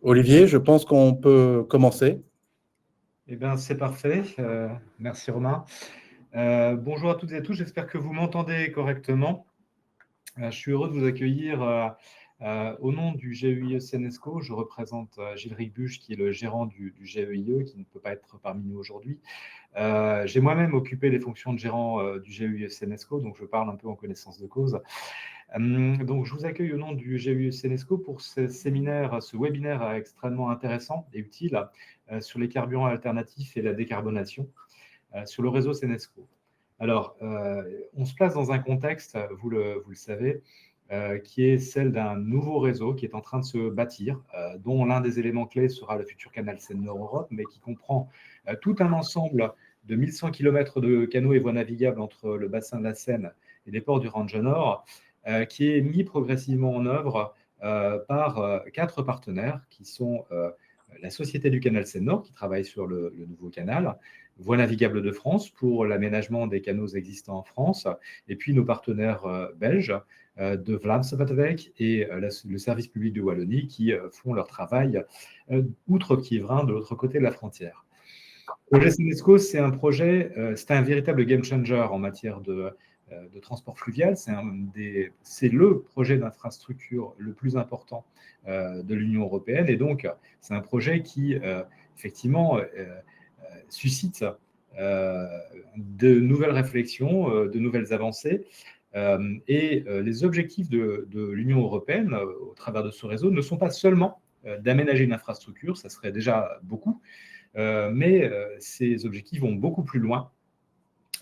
Olivier, je pense qu'on peut commencer. Eh bien, c'est parfait. Merci Romain. Bonjour à toutes et à tous. J'espère que vous m'entendez correctement. Je suis heureux de vous accueillir au nom du GEIE Senesco. Je représente Gilles Ricbuch, qui est le gérant du GEIE, qui ne peut pas être parmi nous aujourd'hui. J'ai moi-même occupé les fonctions de gérant du GEIE Senesco, donc je parle un peu en connaissance de cause. Donc, je vous accueille au nom du GEIE Senesco pour ce séminaire, ce webinaire extrêmement intéressant et utile sur les carburants alternatifs et la décarbonation sur le réseau Senesco. Alors, on se place dans un contexte, vous le savez, qui est celle d'un nouveau réseau qui est en train de se bâtir, dont l'un des éléments clés sera le futur canal Seine-Nord-Europe, mais qui comprend tout un ensemble de 1100 km de canaux et voies navigables entre le bassin de la Seine et les ports du Range Nord, qui est mis progressivement en œuvre par 4 partenaires qui sont la Société du canal Seine-Nord, qui travaille sur le nouveau canal, Voies navigables de France pour l'aménagement des canaux existants en France, et puis nos partenaires belges de Vlaamse et le service public de Wallonie qui font leur travail outre-Quiévrain, de l'autre côté de la frontière. Le projet Senesco, c'est un véritable game changer en matière de transport fluvial. C'est le projet d'infrastructure le plus important de l'Union européenne. Et donc, c'est un projet qui, effectivement, suscite de nouvelles réflexions, de nouvelles avancées. Et les objectifs de l'Union européenne, au travers de ce réseau, ne sont pas seulement d'aménager une infrastructure, ça serait déjà beaucoup, mais ces objectifs vont beaucoup plus loin,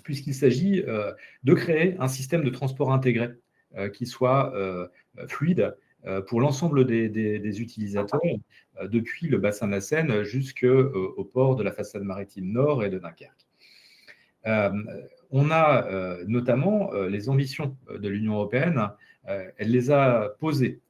puisqu'il s'agit de créer un système de transport intégré qui soit fluide pour l'ensemble des utilisateurs, depuis le bassin de la Seine jusqu'au port de la façade maritime nord et de Dunkerque. On a notamment les ambitions de l'Union européenne, elle les a posées,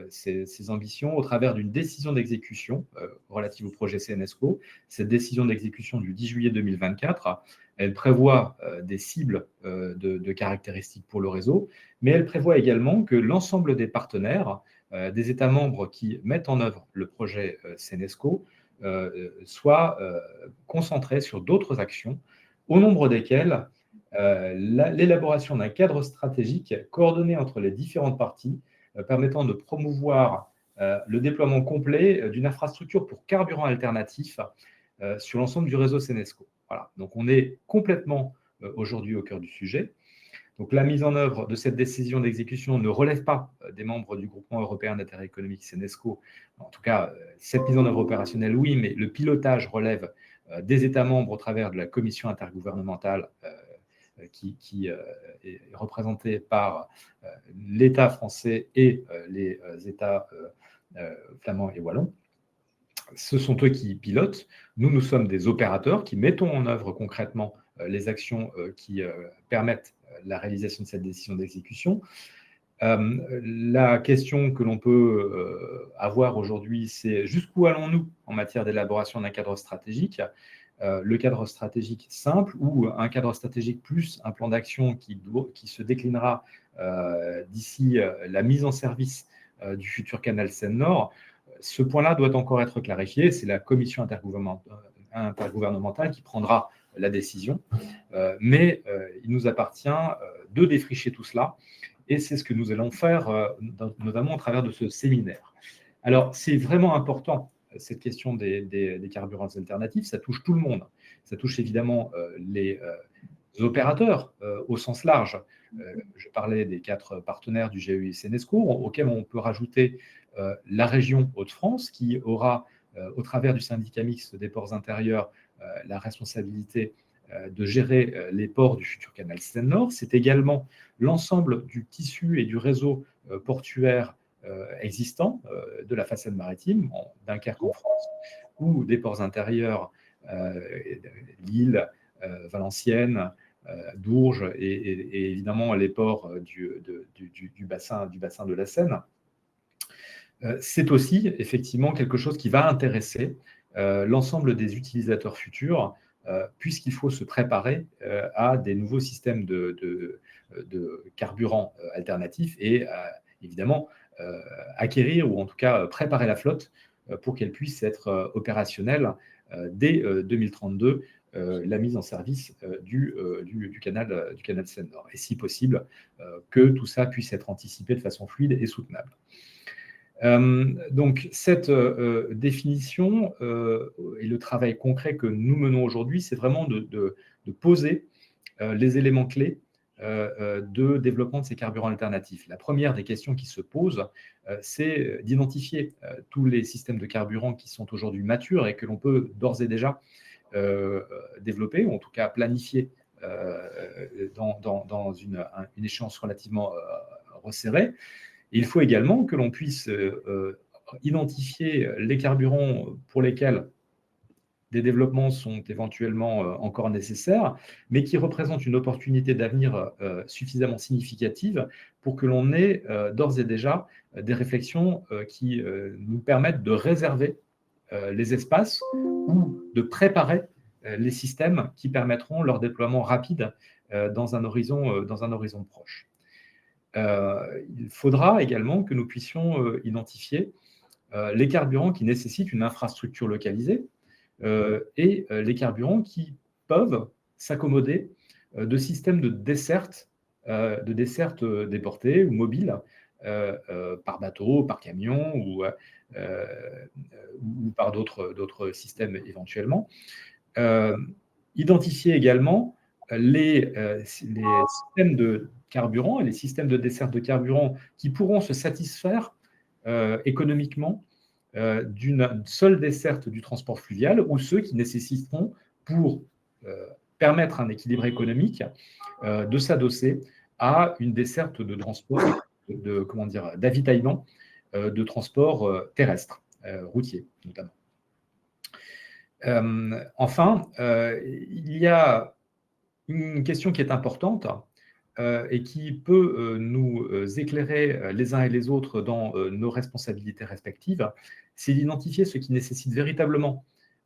ces ambitions, au travers d'une décision d'exécution relative au projet Senesco. Cette décision d'exécution du 10 juillet 2024, elle prévoit des cibles de caractéristiques pour le réseau, mais elle prévoit également que l'ensemble des partenaires, des États membres qui mettent en œuvre le projet Senesco, soient concentrés sur d'autres actions, au nombre desquelles l'élaboration d'un cadre stratégique coordonné entre les différentes parties, permettant de promouvoir le déploiement complet d'une infrastructure pour carburant alternatif sur l'ensemble du réseau Senesco. Voilà. Donc, on est complètement aujourd'hui au cœur du sujet. Donc, la mise en œuvre de cette décision d'exécution ne relève pas des membres du groupement européen d'intérêt économique Senesco. En tout cas, cette mise en œuvre opérationnelle, oui, mais le pilotage relève des États membres au travers de la commission intergouvernementale qui est représentée par l'État français et les États flamands et wallons. Ce sont eux qui pilotent. Nous sommes des opérateurs qui mettons en œuvre concrètement les actions qui permettent la réalisation de cette décision d'exécution. La question que l'on peut avoir aujourd'hui, c'est jusqu'où allons-nous en matière d'élaboration d'un cadre stratégique ? Le cadre stratégique simple ou un cadre stratégique plus un plan d'action qui se déclinera d'ici la mise en service du futur canal Seine-Nord. Ce point-là doit encore être clarifié. C'est la commission intergouvernementale qui prendra la décision. Mais il nous appartient de défricher tout cela. Et c'est ce que nous allons faire, notamment au travers de ce séminaire. Alors, c'est vraiment important, cette question des carburants alternatifs. Ça touche tout le monde. Ça touche évidemment les opérateurs au sens large. Je parlais des 4 partenaires du GEIE Senesco, auxquels on peut rajouter la région Hauts-de-France, qui aura, au travers du syndicat mixte des ports intérieurs, la responsabilité de gérer les ports du futur canal Seine-Nord. C'est également l'ensemble du tissu et du réseau portuaire existant de la façade maritime, Dunkerque en France, ou des ports intérieurs, Lille, Valenciennes, Dourges et évidemment les ports du bassin de la Seine. C'est aussi effectivement quelque chose qui va intéresser l'ensemble des utilisateurs futurs, puisqu'il faut se préparer à des nouveaux systèmes de carburants alternatifs et évidemment acquérir ou en tout cas préparer la flotte pour qu'elle puisse être opérationnelle dès 2032, la mise en service du canal Seine-Nord. Et si possible, que tout ça puisse être anticipé de façon fluide et soutenable. Donc, cette définition et le travail concret que nous menons aujourd'hui, c'est vraiment de poser les éléments clés de développement de ces carburants alternatifs. La première des questions qui se posent, c'est d'identifier tous les systèmes de carburants qui sont aujourd'hui matures et que l'on peut d'ores et déjà développer, ou en tout cas planifier dans une échéance relativement resserrée. Il faut également que l'on puisse identifier les carburants pour lesquels des développements sont éventuellement encore nécessaires, mais qui représentent une opportunité d'avenir suffisamment significative pour que l'on ait d'ores et déjà des réflexions qui nous permettent de réserver les espaces ou de préparer les systèmes qui permettront leur déploiement rapide dans un horizon proche. Il faudra également que nous puissions identifier les carburants qui nécessitent une infrastructure localisée et les carburants qui peuvent s'accommoder de systèmes de desserte déportées ou mobiles par bateau, par camion ou par d'autres systèmes éventuellement. Identifier également les systèmes de carburant et les systèmes de desserte de carburant qui pourront se satisfaire économiquement d'une seule desserte du transport fluvial ou ceux qui nécessiteront, pour permettre un équilibre économique, de s'adosser à une desserte de transport, d'avitaillement de transport terrestre, routier notamment. Enfin, il y a une question qui est importante et qui peut nous éclairer les uns et les autres dans nos responsabilités respectives, c'est d'identifier ce qui nécessite véritablement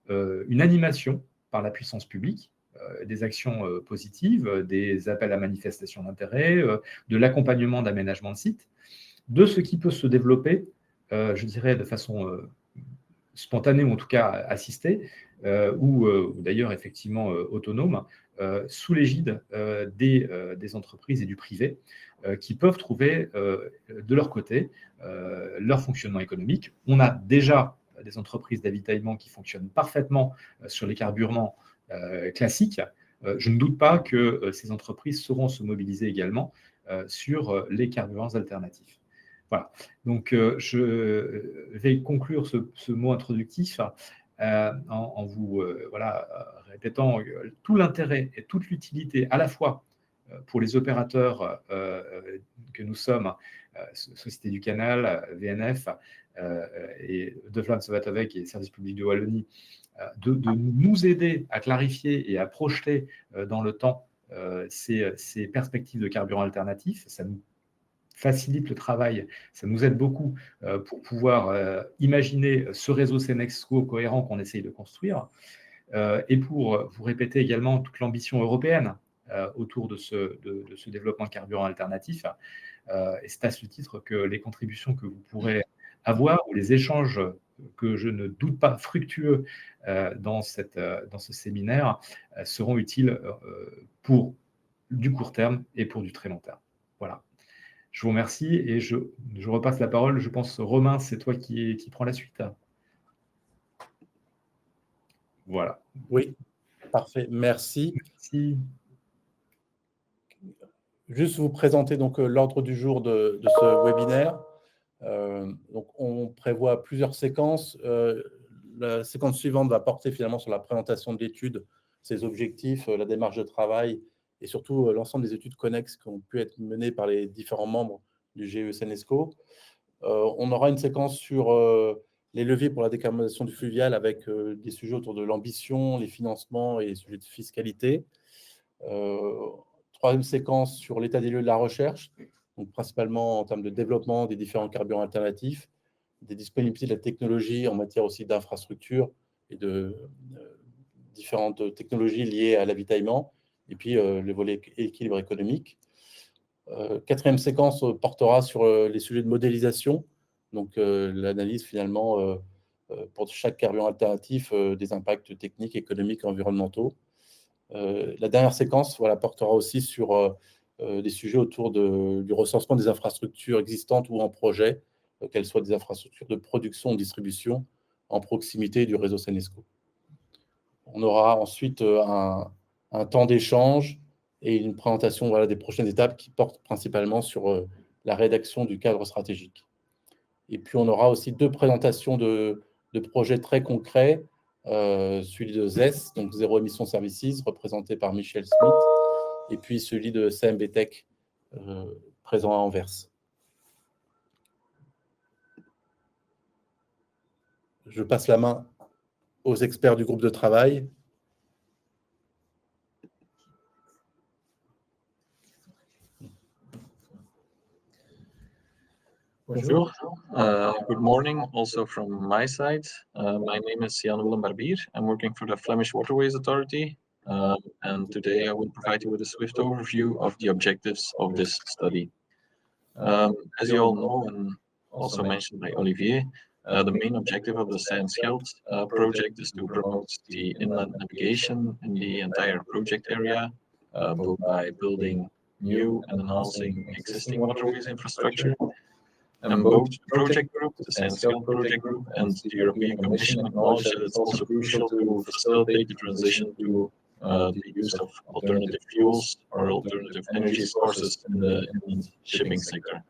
une animation par la puissance publique, des actions positives, des appels à manifestation d'intérêt, de l'accompagnement d'aménagement de sites, de ce qui peut se développer, je dirais, de façon spontanée ou en tout cas assistée, ou d'ailleurs effectivement autonome, sous l'égide des entreprises et du privé, qui peuvent trouver de leur côté leur fonctionnement économique. On a déjà des entreprises d'avitaillement qui fonctionnent parfaitement sur les carburants classiques. Je ne doute pas que ces entreprises sauront se mobiliser également sur les carburants alternatifs. Voilà. Donc, je vais conclure ce mot introductif en vous répétant tout l'intérêt et toute l'utilité à la fois pour les opérateurs que nous sommes, Société du Canal, VNF et De Vlaams Savat-Avec et Service public de Wallonie, de nous aider à clarifier et à projeter dans le temps ces perspectives de carburants alternatifs. Ça nous facilite le travail, ça nous aide beaucoup pour pouvoir imaginer ce réseau Senexco cohérent qu'on essaye de construire, et pour vous répéter également toute l'ambition européenne autour de ce développement de carburant alternatif. Et c'est à ce titre que les contributions que vous pourrez avoir, ou les échanges que je ne doute pas fructueux dans ce séminaire, seront utiles pour du court terme et pour du très long terme. Voilà. Je vous remercie et je repasse la parole. Je pense, Romain, c'est toi qui prends la suite. Voilà. Oui, parfait. Merci. Merci. Juste vous présenter donc l'ordre du jour de ce webinaire. Donc, on prévoit plusieurs séquences. La séquence suivante va porter finalement sur la présentation de l'étude, ses objectifs, la démarche de travail et surtout l'ensemble des études connexes qui ont pu être menées par les différents membres du GE Senesco. On aura une séquence sur les leviers pour la décarbonisation du fluvial avec des sujets autour de l'ambition, les financements et les sujets de fiscalité. Troisième séquence sur l'état des lieux de la recherche, donc principalement en termes de développement des différents carburants alternatifs, des disponibilités de la technologie en matière aussi d'infrastructures et de différentes technologies liées à l'avitaillement, et puis le volet équilibre économique. Quatrième séquence portera sur les sujets de modélisation, donc l'analyse finalement pour chaque carburant alternatif des impacts techniques, économiques et environnementaux. La dernière séquence portera aussi sur des sujets autour du recensement des infrastructures existantes ou en projet, qu'elles soient des infrastructures de production ou distribution, en proximité du réseau Senesco. On aura ensuite un temps d'échange et une présentation des prochaines étapes qui portent principalement sur la rédaction du cadre stratégique. Et puis, on aura aussi 2 présentations de projets très concrets, celui de ZES, donc Zéro Émission Services, représenté par Michel Smith, et puis celui de CMB Tech, présent à Anvers. Je passe la main aux experts du groupe de travail. Bonjour. Good morning also from my side. My name is Jan Willem Barbier. I'm working for the Flemish Waterways Authority. And today I will provide you with a swift overview of the objectives of this study. As you all know, and also mentioned by Olivier, the main objective of the Zaanscheld project is to promote the inland navigation in the entire project area, both by building new and enhancing existing waterways infrastructure. And both the project group, the Zaanscheld project group, and the European Commission acknowledge that it's also crucial to facilitate the transition to the use of alternative fuels or alternative energy sources in the inland shipping sector.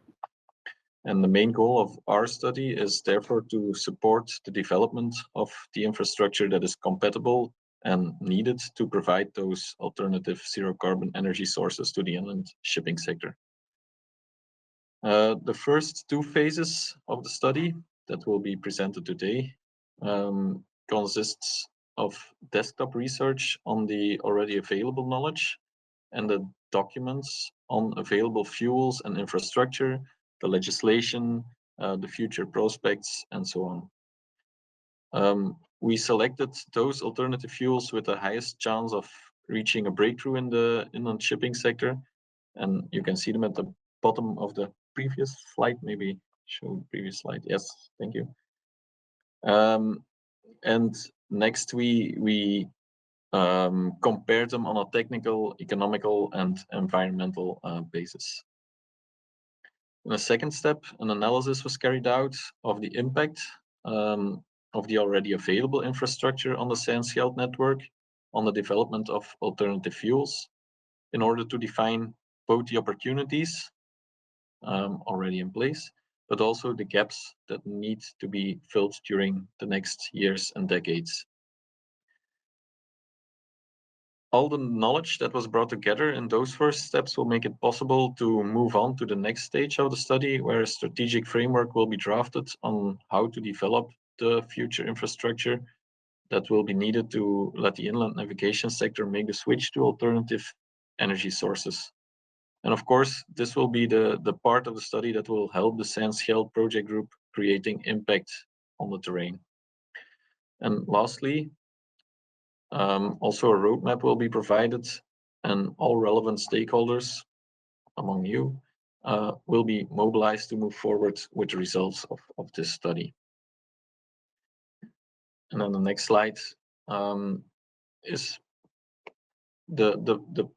And the main goal of our study is therefore to support the development of the infrastructure that is compatible and needed to provide those alternative zero carbon energy sources to the inland shipping sector. The first 2 phases of the study that will be presented today consists of desktop research on the already available knowledge and the documents on available fuels and infrastructure, the legislation, the future prospects, and so on. We selected those alternative fuels with the highest chance of reaching a breakthrough in the inland shipping sector, and you can see them at the bottom of the previous slide. Maybe show the previous slide. Yes, thank you. And next we compare them on a technical, economical, and environmental basis. In a second step, an analysis was carried out of the impact of the already available infrastructure on the Zaanscheld network on the development of alternative fuels in order to define both the opportunities already in place, but also the gaps that need to be filled during the next years and decades. All the knowledge that was brought together in those first steps will make it possible to move on to the next stage of the study, where a strategic framework will be drafted on how to develop the future infrastructure that will be needed to let the inland navigation sector make the switch to alternative energy sources. And of course, this will be the part of the study that will help the Zaanscheld project group creating impact on the terrain. And lastly, also a roadmap will be provided, and all relevant stakeholders among you will be mobilized to move forward with the results of this study. And on the next slide is the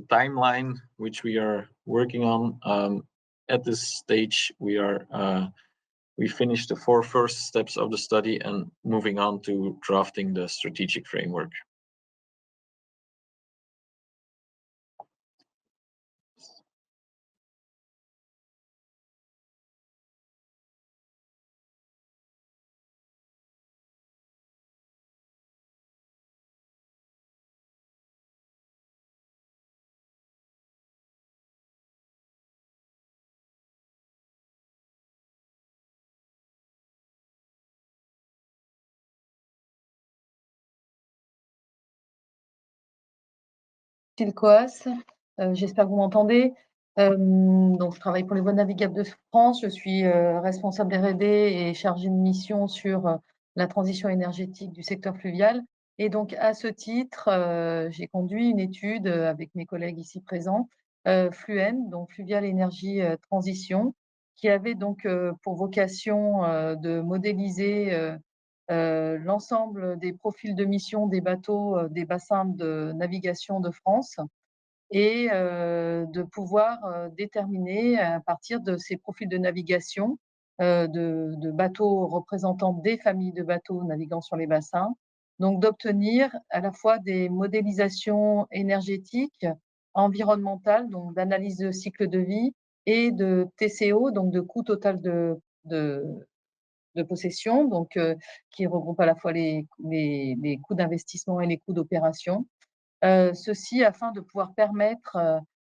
timeline which we are working on. At this stage, we finished the 4 first steps of the study and moving on to drafting the strategic framework. Coas, j'espère que vous m'entendez. Donc, je travaille pour les Voies navigables de France. Je suis responsable R&D et chargée de mission sur la transition énergétique du secteur fluvial. Et donc, à ce titre, j'ai conduit une étude avec mes collègues ici présents, FLUEN, donc Fluvial Énergie Transition, qui avait donc pour vocation de modéliser l'ensemble des profils de mission des bateaux des bassins de navigation de France et de pouvoir déterminer à partir de ces profils de navigation de bateaux représentant des familles de bateaux naviguant sur les bassins, donc d'obtenir à la fois des modélisations énergétiques, environnementales, donc d'analyse de cycle de vie et de TCO, donc de coût total de possession, donc qui regroupe à la fois les coûts d'investissement et les coûts d'opération. Ceci afin de pouvoir permettre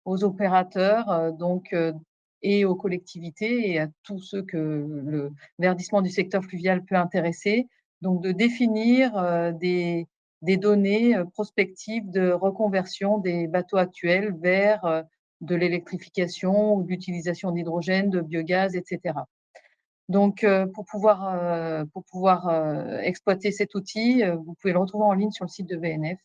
aux opérateurs et aux collectivités et à tous ceux que le verdissement du secteur fluvial peut intéresser, donc de définir des données prospectives de reconversion des bateaux actuels vers de l'électrification ou d'utilisation d'hydrogène, de biogaz, etc. Donc, pour pouvoir exploiter cet outil, vous pouvez le retrouver en ligne sur le site de VNF.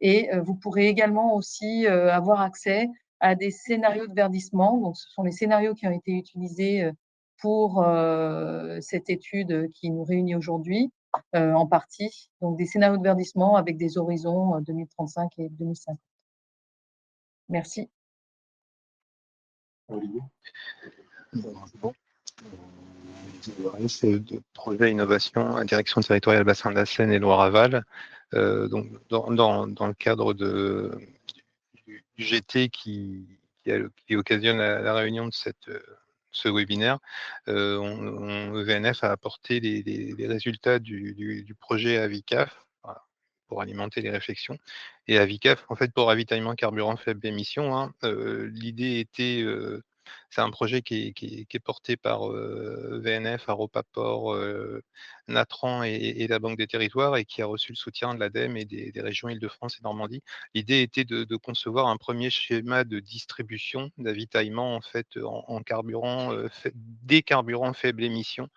Et vous pourrez également aussi avoir accès à des scénarios de verdissement. Donc, ce sont les scénarios qui ont été utilisés pour cette étude qui nous réunit aujourd'hui, en partie. Donc, des scénarios de verdissement avec des horizons 2035 et 2050. Merci. Olivier. Bonjour. C'est de projet innovation à direction territoriale bassin de la Seine et Loire-Aval. Donc dans le cadre du GT qui occasionne la réunion de ce webinaire, VNF a apporté les résultats du projet Avicaf pour alimenter les réflexions. Et Avicaf, en fait, pour ravitaillement carburant faible émission, l'idée était, c'est un projet qui est porté par VNF, Aropaport, Natran et la Banque des Territoires et qui a reçu le soutien de l'ADEME et des régions Île-de-France et Normandie. L'idée était de concevoir un premier schéma de distribution d'avitaillement en fait en carburant, des carburants faible émission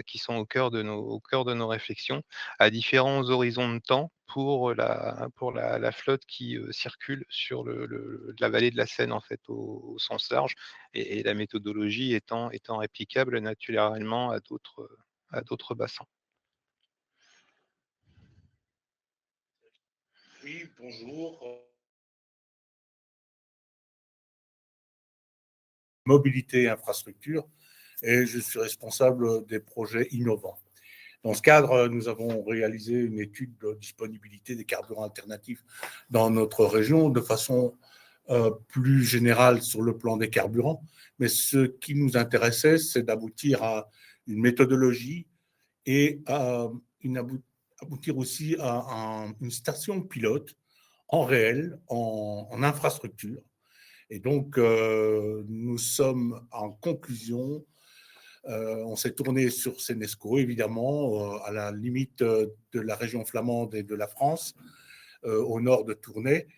qui sont au cœur de nos réflexions à différents horizons de temps pour la flotte qui circule sur la vallée de la Seine en fait au sens large et la méthodologie étant réplicable naturellement à d'autres bassins. Oui, bonjour. Mobilité et infrastructure, et je suis responsable des projets innovants. Dans ce cadre, nous avons réalisé une étude de disponibilité des carburants alternatifs dans notre région de façon plus générale sur le plan des carburants. Mais ce qui nous intéressait, c'est d'aboutir à une méthodologie et aboutir aussi à une station pilote en réel, en infrastructure. Et donc, nous sommes en conclusion. On s'est tourné sur Senesco, évidemment, à la limite de la région flamande et de la France, au nord de Tournai.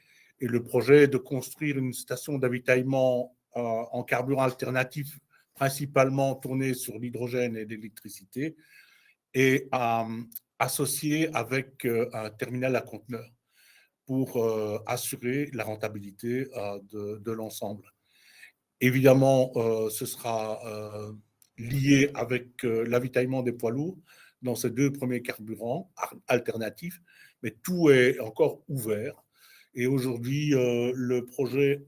Et le projet est de construire une station d'avitaillement en carburant alternatif, principalement tournée sur l'hydrogène et l'électricité, et associée avec un terminal à conteneurs pour assurer la rentabilité de l'ensemble. Évidemment, ce sera lié avec l'avitaillement des poids lourds dans ces deux premiers carburants alternatifs, mais tout est encore ouvert. Et aujourd'hui, le projet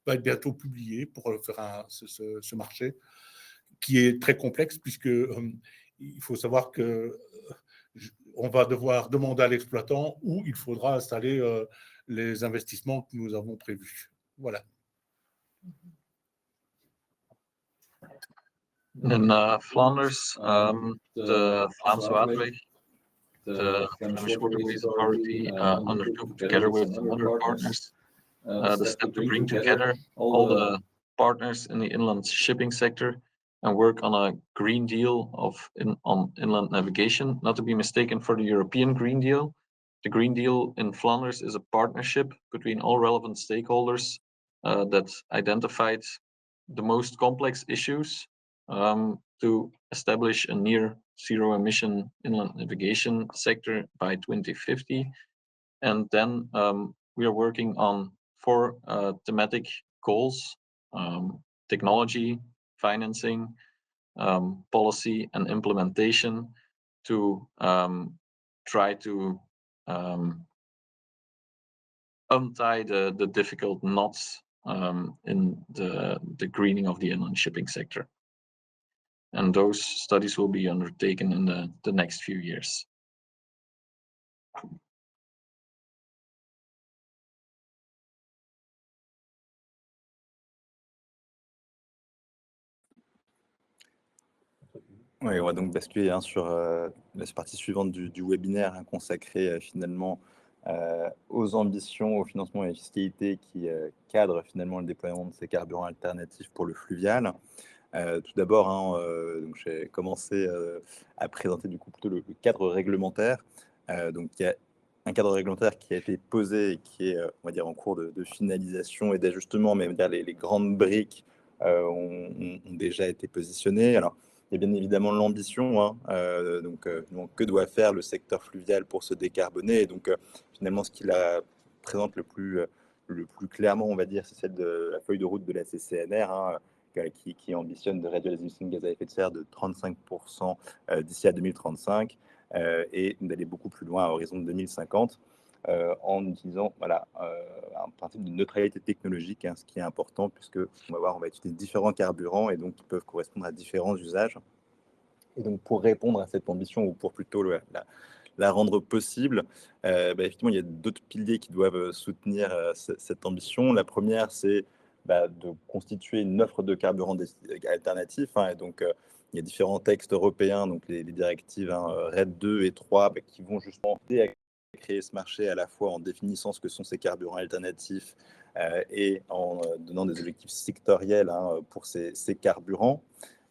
va être bientôt publié pour faire ce marché qui est très complexe puisque il faut savoir que on va devoir demander à l'exploitant où il faudra installer les investissements que nous avons prévus. Voilà. In Flanders, the Vlaamse Waterweg, the Flemish Waterways Authority, undertook together with other partners the step to bring together all the partners in the inland shipping sector and work on a Green Deal on inland navigation, not to be mistaken for the European Green Deal. The Green Deal in Flanders is a partnership between all relevant stakeholders that identified the most complex issues to establish a near zero emission inland navigation sector by 2050. And then we are working on 4 thematic goals: technology, financing, policy, and implementation to try to untie the difficult knots in the greening of the inland shipping sector. And those studies will be undertaken in the next few years. Oui, on va donc basculer sur la partie suivante du webinaire consacré finalement aux ambitions, au financement et à la fiscalité qui cadrent finalement le déploiement de ces carburants alternatifs pour le fluvial. Tout d'abord, donc j'ai commencé à présenter du coup plutôt le cadre réglementaire. Donc il y a un cadre réglementaire qui a été posé et qui est, on va dire, en cours de finalisation et d'ajustement, mais on va dire les grandes briques ont déjà été positionnées. Alors, il y a bien évidemment l'ambition, donc que doit faire le secteur fluvial pour se décarboner. Et donc, finalement, ce qu'il présente le plus clairement, on va dire, c'est celle de la feuille de route de la CCNR, qui ambitionne de réduire les émissions de gaz à effet de serre de 35% d'ici à 2035 et d'aller beaucoup plus loin à horizon de 2050 en utilisant un principe de neutralité technologique, ce qui est important puisque on va utiliser différents carburants et donc qui peuvent correspondre à différents usages. Et donc pour répondre à cette ambition ou pour plutôt la rendre possible, effectivement il y a d'autres piliers qui doivent soutenir cette ambition. La première, c'est de constituer une offre de carburants alternatifs. Et donc, il y a différents textes européens, donc les directives RED 2 et 3, qui vont justement aider à créer ce marché à la fois en définissant ce que sont ces carburants alternatifs et en donnant des objectifs sectoriels pour ces carburants.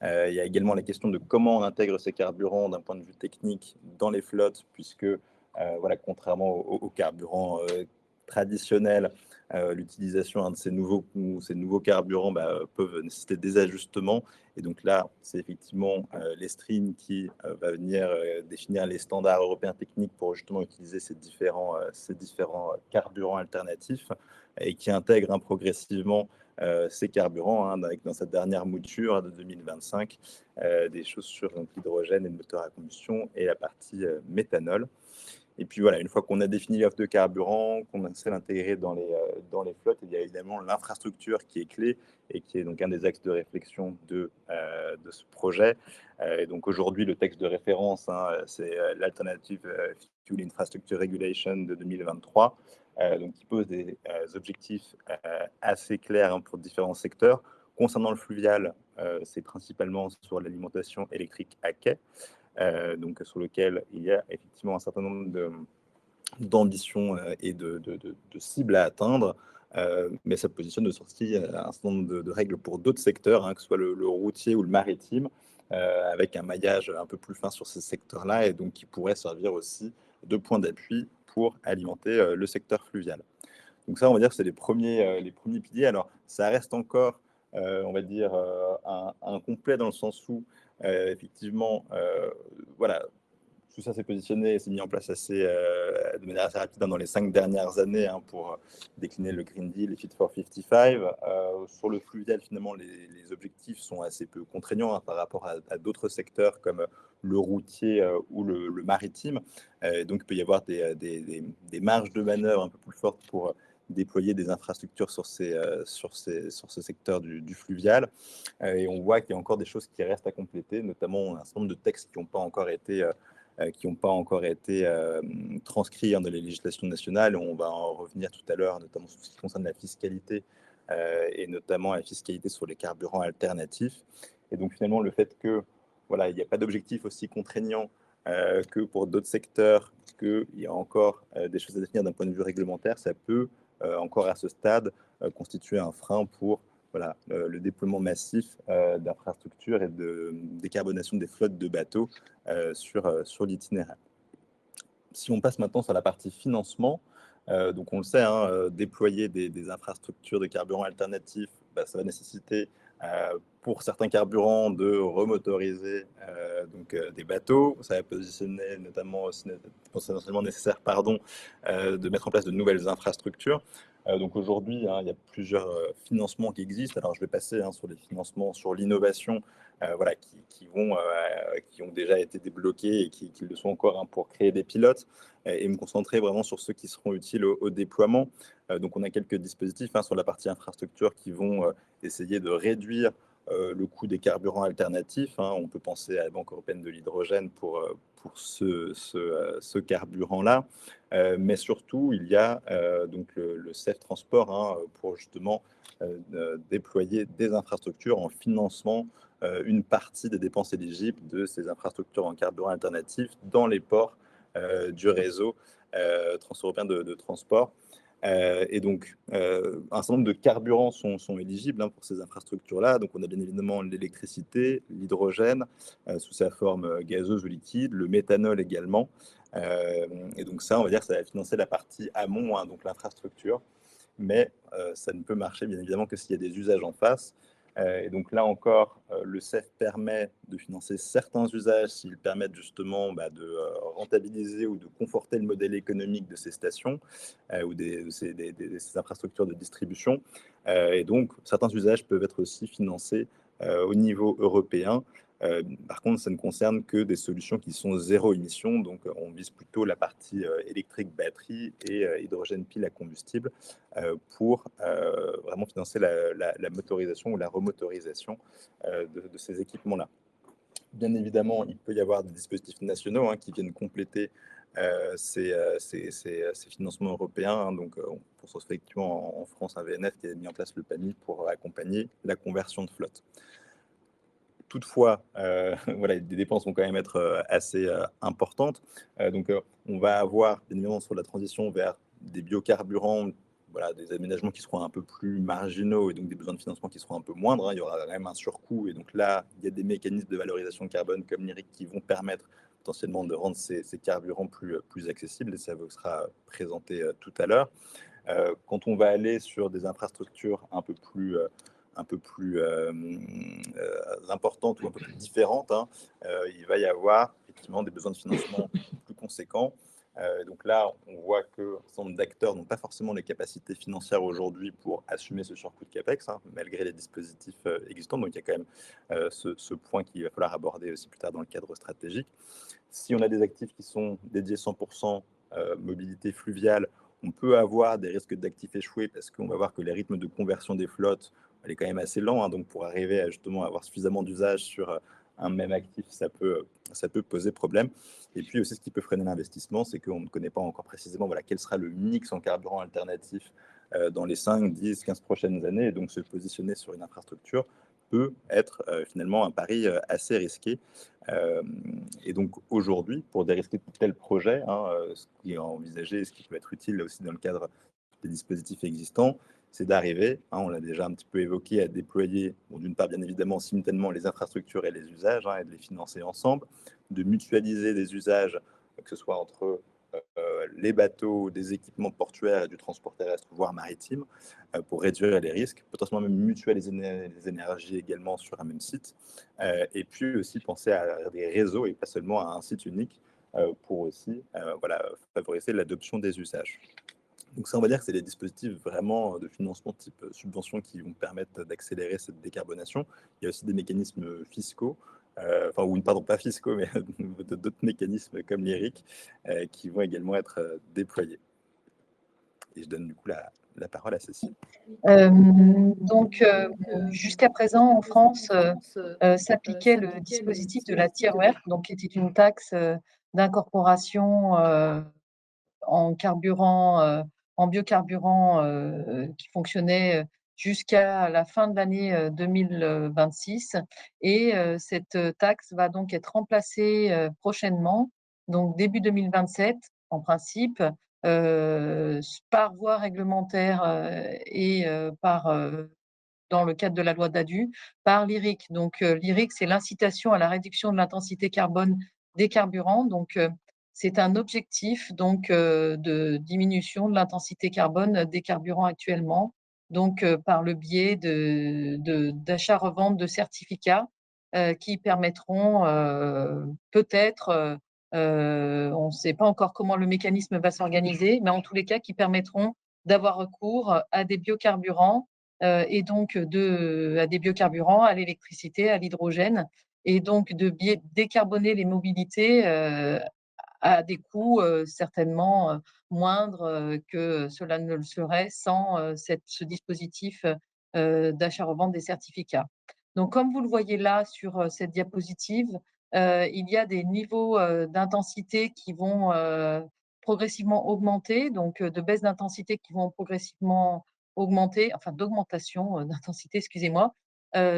Il y a également la question de comment on intègre ces carburants d'un point de vue technique dans les flottes, puisque contrairement aux carburants traditionnels, l'utilisation de ces nouveaux carburants peuvent nécessiter des ajustements. Et donc là, c'est effectivement l'ESTRIN qui va venir définir les standards européens techniques pour justement utiliser ces différents carburants alternatifs et qui intègrent progressivement ces carburants dans cette dernière mouture de 2025, des choses sur l'hydrogène et le moteur à combustion et la partie méthanol. Et puis voilà, une fois qu'on a défini l'offre de carburant, qu'on a essayé d'intégrer dans les flottes, il y a évidemment l'infrastructure qui est clé et qui est donc un des axes de réflexion de ce projet. Et donc aujourd'hui, le texte de référence, c'est l'Alternative Fuel Infrastructure Regulation de 2023, donc qui pose des objectifs assez clairs pour différents secteurs. Concernant le fluvial, c'est principalement sur l'alimentation électrique à quai. Donc sur lequel il y a effectivement un certain nombre d'ambitions et de cibles à atteindre, mais ça positionne de sortie un certain nombre de règles pour d'autres secteurs, que ce soit le routier ou le maritime, avec un maillage un peu plus fin sur ces secteurs-là, et donc qui pourrait servir aussi de point d'appui pour alimenter le secteur fluvial. Donc ça, on va dire que c'est les premiers piliers. Alors ça reste encore, on va dire, incomplet dans le sens où effectivement, tout ça s'est positionné et s'est mis en place de manière assez rapide dans les 5 dernières années pour décliner le Green Deal et Fit for 55. Sur le fluvial, finalement, les objectifs sont assez peu contraignants par rapport à d'autres secteurs comme le routier ou le maritime. Donc, il peut y avoir des marges de manœuvre un peu plus fortes pour déployer des infrastructures sur ce secteur du fluvial. Et on voit qu'il y a encore des choses qui restent à compléter, notamment un certain nombre de textes qui n'ont pas encore été transcrits dans les législations nationales. On va en revenir tout à l'heure, notamment sur ce qui concerne la fiscalité et notamment la fiscalité sur les carburants alternatifs. Et donc finalement, le fait que il n'y a pas d'objectif aussi contraignant que pour d'autres secteurs, qu'il y a encore des choses à définir d'un point de vue réglementaire, ça peut encore à ce stade constituer un frein pour le déploiement massif d'infrastructures et de décarbonation des flottes de bateaux sur l'itinéraire. Si on passe maintenant sur la partie financement, donc on le sait, déployer des infrastructures de carburants alternatifs, ça va nécessiter pour certains carburants de remotoriser des bateaux. Ça va positionner notamment potentiellement nécessaire de mettre en place de nouvelles infrastructures. Donc aujourd'hui, il y a plusieurs financements qui existent. Alors je vais passer sur les financements sur l'innovation qui ont déjà été débloqués et qui le sont encore pour créer des pilotes et me concentrer vraiment sur ceux qui seront utiles au déploiement. Donc on a quelques dispositifs sur la partie infrastructure qui vont essayer de réduire le coût des carburants alternatifs. On peut penser à la Banque européenne de l'hydrogène pour ce carburant-là. Mais surtout, il y a donc le CEF Transport pour justement déployer des infrastructures en financement une partie des dépenses éligibles de ces infrastructures en carburant alternatif dans les ports du réseau transeuropéen de transport. Et donc, un certain nombre de carburants sont éligibles pour ces infrastructures-là. Donc, on a bien évidemment l'électricité, l'hydrogène sous sa forme gazeuse ou liquide, le méthanol également. Et donc ça, on va dire que ça va financer la partie amont, donc l'infrastructure. Mais ça ne peut marcher bien évidemment que s'il y a des usages en face. Et donc là encore, le CEF permet de financer certains usages s'ils permettent justement de rentabiliser ou de conforter le modèle économique de ces stations ou de ces infrastructures de distribution. Et donc, certains usages peuvent être aussi financés au niveau européen. Par contre, ça ne concerne que des solutions qui sont zéro émission. Donc, on vise plutôt la partie électrique batterie et hydrogène pile à combustible pour vraiment financer la motorisation ou la remotorisation de ces équipements-là. Bien évidemment, il peut y avoir des dispositifs nationaux qui viennent compléter ces financements européens. Donc, on pense effectivement en France un VNF qui a mis en place le PAMI pour accompagner la conversion de flotte. Toutefois, les dépenses vont quand même être assez importantes. Donc, on va avoir, bien évidemment, sur la transition vers des biocarburants, des aménagements qui seront un peu plus marginaux et donc des besoins de financement qui seront un peu moindres. Il y aura quand même un surcoût. Et donc là, il y a des mécanismes de valorisation carbone comme l'IRIC qui vont permettre potentiellement de rendre ces carburants plus accessibles. Et ça vous sera présenté tout à l'heure. Quand on va aller sur des infrastructures un peu plus importantes ou un peu plus différentes, il va y avoir effectivement des besoins de financement plus conséquents. Donc là, on voit que un certain nombre d'acteurs n'ont pas forcément les capacités financières aujourd'hui pour assumer ce surcoût de CAPEX, malgré les dispositifs existants. Donc il y a quand même ce point qu'il va falloir aborder aussi plus tard dans le cadre stratégique. Si on a des actifs qui sont dédiés 100% mobilité fluviale, on peut avoir des risques d'actifs échoués parce qu'on va voir que les rythmes de conversion des flottes est quand même assez lent. Donc, pour arriver à justement avoir suffisamment d'usage sur un même actif, ça peut poser problème. Et puis aussi, ce qui peut freiner l'investissement, c'est qu'on ne connaît pas encore précisément quel sera le mix en carburant alternatif dans les 5, 10, 15 prochaines années. Et donc, se positionner sur une infrastructure peut être finalement un pari assez risqué. Et donc aujourd'hui, pour dérisquer de tels projets, ce qui est envisagé, ce qui peut être utile aussi dans le cadre des dispositifs existants, c'est d'arriver, on l'a déjà un petit peu évoqué, à déployer, d'une part bien évidemment simultanément les infrastructures et les usages, et de les financer ensemble, de mutualiser des usages, que ce soit entre les bateaux, des équipements portuaires et du transport terrestre, voire maritime, pour réduire les risques, potentiellement même mutualiser les énergies également sur un même site, et puis aussi penser à des réseaux et pas seulement à un site unique pour aussi favoriser l'adoption des usages. Donc ça, on va dire que c'est les dispositifs vraiment de financement type subvention qui vont permettre d'accélérer cette décarbonation. Il y a aussi des mécanismes fiscaux, pas fiscaux, mais d'autres mécanismes comme l'IRIC qui vont également être déployés. Et je donne du coup la parole à Cécile. Jusqu'à présent, en France, s'appliquait le dispositif de la TIRWER, qui était une taxe d'incorporation en carburant, en biocarburant qui fonctionnait jusqu'à la fin de l'année 2026. Et cette taxe va donc être remplacée prochainement, donc début 2027 en principe, par voie réglementaire et dans le cadre de la loi DADU, par l'IRIC. Donc l'IRIC, c'est l'incitation à la réduction de l'intensité carbone des carburants. Donc c'est un objectif de diminution de l'intensité carbone des carburants actuellement donc par le biais d'achat-revente de certificats qui permettront peut-être, on ne sait pas encore comment le mécanisme va s'organiser, mais en tous les cas qui permettront d'avoir recours à des biocarburants et donc à des biocarburants, à l'électricité, à l'hydrogène, et donc de décarboner les mobilités à des coûts certainement moindres que cela ne le serait sans ce dispositif d'achat-revente des certificats. Donc, comme vous le voyez là sur cette diapositive, il y a des niveaux d'intensité qui vont progressivement augmenter, donc de baisse d'intensité qui vont progressivement augmenter, enfin d'augmentation d'intensité, excusez-moi,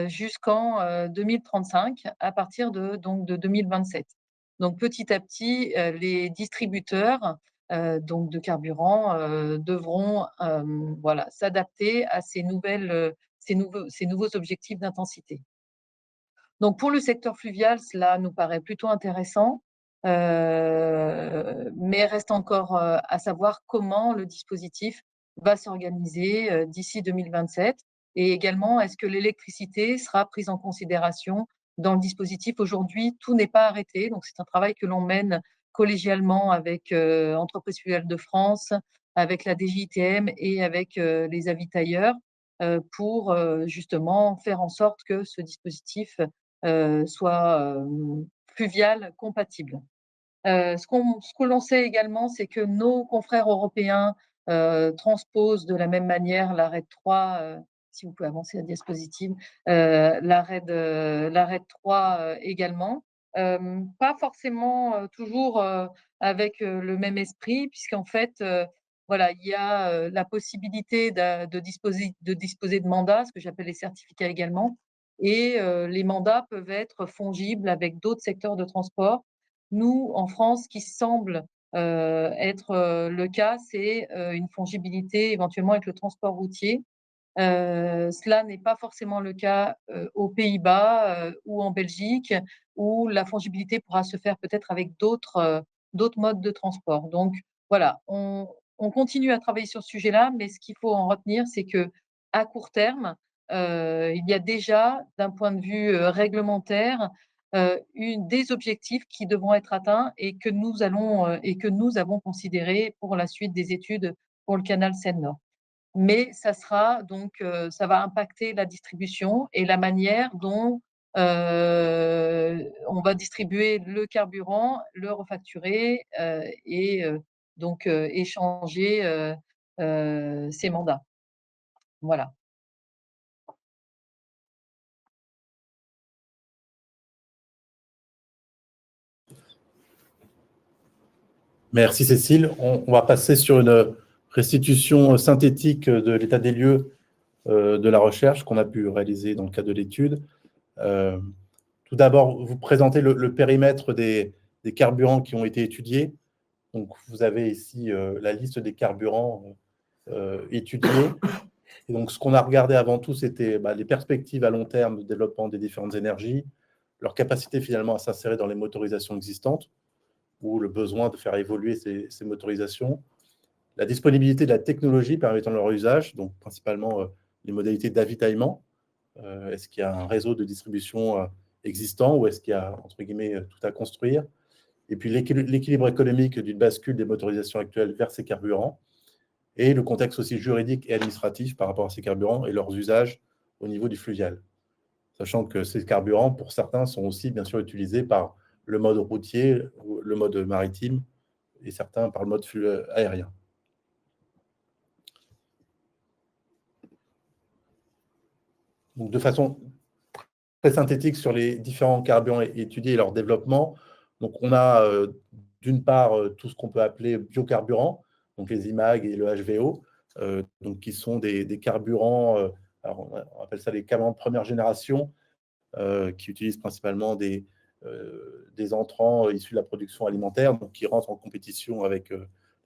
jusqu'en 2035, à partir de 2027. Donc petit à petit, les distributeurs donc de carburant devront voilà, s'adapter à ces nouveaux objectifs d'intensité. Donc pour le secteur fluvial, cela nous paraît plutôt intéressant, mais reste encore à savoir comment le dispositif va s'organiser d'ici 2027, et également est-ce que l'électricité sera prise en considération dans le dispositif. Aujourd'hui, tout n'est pas arrêté, donc c'est un travail que l'on mène collégialement avec Entreprises fluviales de France, avec la DGITM et avec les avitailleurs pour justement faire en sorte que ce dispositif soit fluvial compatible. Ce que l'on sait également, c'est que nos confrères européens transposent de la même manière la RED 3, si vous pouvez avancer la diapositive, la RED 3 également. Pas forcément toujours avec le même esprit, puisqu'en fait, voilà, il y a la possibilité de disposer de mandats, ce que j'appelle les certificats également, et les mandats peuvent être fongibles avec d'autres secteurs de transport. Nous, en France, ce qui semble être le cas, c'est une fongibilité éventuellement avec le transport routier. Cela n'est pas forcément le cas aux Pays-Bas ou en Belgique, où la fongibilité pourra se faire peut-être avec d'autres modes de transport. Donc voilà, on continue à travailler sur ce sujet-là, mais ce qu'il faut en retenir, c'est qu'à court terme, il y a déjà, d'un point de vue réglementaire, des objectifs qui devront être atteints et que nous avons considérés pour la suite des études pour le canal Seine-Nord. Mais ça sera donc, ça va impacter la distribution et la manière dont on va distribuer le carburant, le refacturer et donc échanger ces mandats. Voilà. Merci Cécile. On va passer sur une restitution synthétique de l'état des lieux de la recherche qu'on a pu réaliser dans le cadre de l'étude. Tout d'abord, vous présentez le périmètre des carburants qui ont été étudiés. Donc, vous avez ici la liste des carburants étudiés. Et donc, ce qu'on a regardé avant tout, c'était les perspectives à long terme de développement des différentes énergies, leur capacité finalement à s'insérer dans les motorisations existantes, ou le besoin de faire évoluer ces motorisations, la disponibilité de la technologie permettant leur usage, donc principalement les modalités d'avitaillement. Est-ce qu'il y a un réseau de distribution existant ou est-ce qu'il y a, entre guillemets, tout à construire? Et puis l'équilibre économique d'une bascule des motorisations actuelles vers ces carburants et le contexte aussi juridique et administratif par rapport à ces carburants et leurs usages au niveau du fluvial. Sachant que ces carburants, pour certains, sont aussi bien sûr utilisés par le mode routier, le mode maritime et certains par le mode aérien. Donc, de façon très synthétique sur les différents carburants étudiés et leur développement, donc on a d'une part tout ce qu'on peut appeler biocarburants, donc les IMAG et le HVO, donc qui sont des carburants, alors on appelle ça les carburants de première génération, qui utilisent principalement des entrants issus de la production alimentaire, donc qui rentrent en compétition avec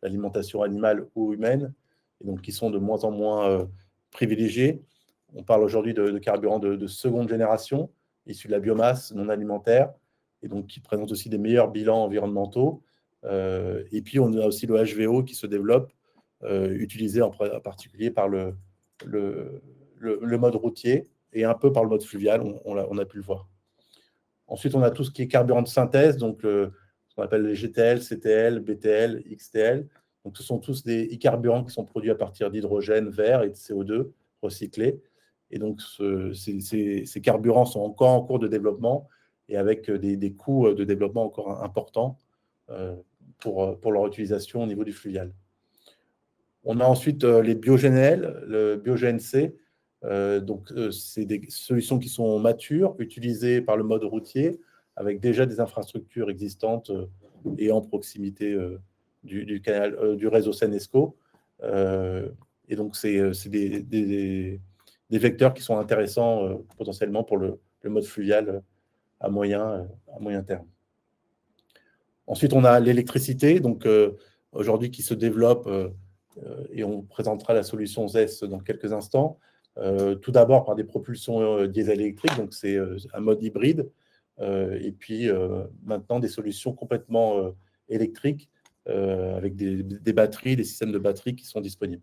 l'alimentation animale ou humaine, et donc qui sont de moins en moins privilégiés. On parle aujourd'hui de carburants de seconde génération, issus de la biomasse non alimentaire, et donc qui présentent aussi des meilleurs bilans environnementaux. Et puis on a aussi le HVO qui se développe, utilisé en particulier par le le mode routier et un peu par le mode fluvial, on a pu le voir. Ensuite, on a tout ce qui est carburant de synthèse, donc ce qu'on appelle les GTL, CTL, BTL, XTL. Donc, ce sont tous des e-carburants qui sont produits à partir d'hydrogène vert et de CO2 recyclés. Et donc, ces carburants sont encore en cours de développement et avec des coûts de développement encore importants pour leur utilisation au niveau du fluvial. On a ensuite les biogénels, le BioGNC. C'est des solutions qui sont matures, utilisées par le mode routier, avec déjà des infrastructures existantes et en proximité du réseau Senesco. Et donc, c'est des vecteurs qui sont intéressants potentiellement pour le mode fluvial à moyen terme. Ensuite, on a l'électricité, donc aujourd'hui qui se développe, et on présentera la solution ZES dans quelques instants. Tout d'abord par des propulsions diesel électriques, donc c'est un mode hybride, et puis maintenant des solutions complètement électriques avec des batteries, des systèmes de batteries qui sont disponibles.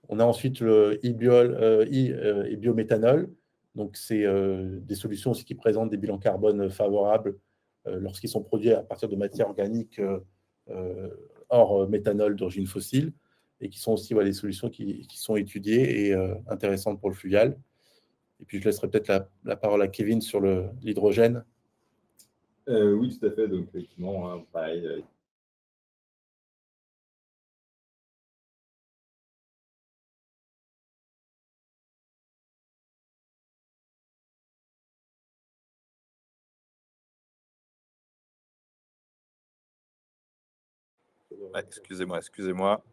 On a ensuite le et biométhanol, donc c'est des solutions aussi qui présentent des bilans carbone favorables lorsqu'ils sont produits à partir de matières organiques hors méthanol d'origine fossile, et qui sont aussi des solutions qui sont étudiées et intéressantes pour le fluvial. Et puis, je laisserai peut-être la parole à Kevin sur l'hydrogène. Oui, tout à fait. Donc, effectivement, pareil. Excusez-moi.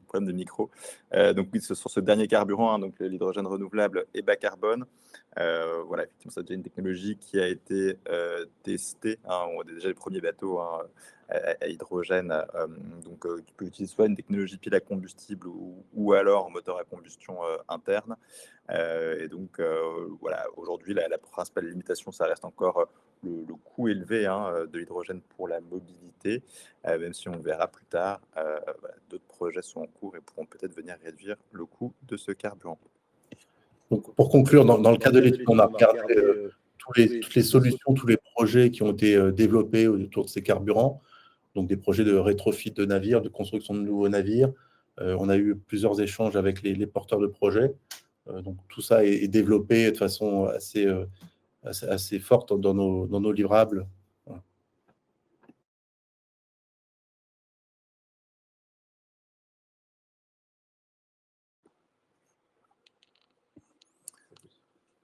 Problème de micro. Donc oui, sur ce dernier carburant, donc l'hydrogène renouvelable et bas carbone, voilà, effectivement, c'est déjà une technologie qui a été testée. On a déjà les premiers bateaux à hydrogène, qui peut utiliser soit une technologie pile à combustible ou alors un moteur à combustion interne. Et donc voilà, aujourd'hui, la principale limitation, ça reste encore le coût élevé de l'hydrogène pour la mobilité, même si on verra plus tard, d'autres projets sont en cours et pourront peut-être venir réduire le coût de ce carburant. Donc, pour conclure, dans le cadre de l'étude, on a regardé toutes les solutions, tous les projets qui ont été développés autour de ces carburants, donc des projets de rétrofit de navires, de construction de nouveaux navires. On a eu plusieurs échanges avec les porteurs de projets. Donc, tout ça est développé de façon assez forte dans nos livrables. Voilà.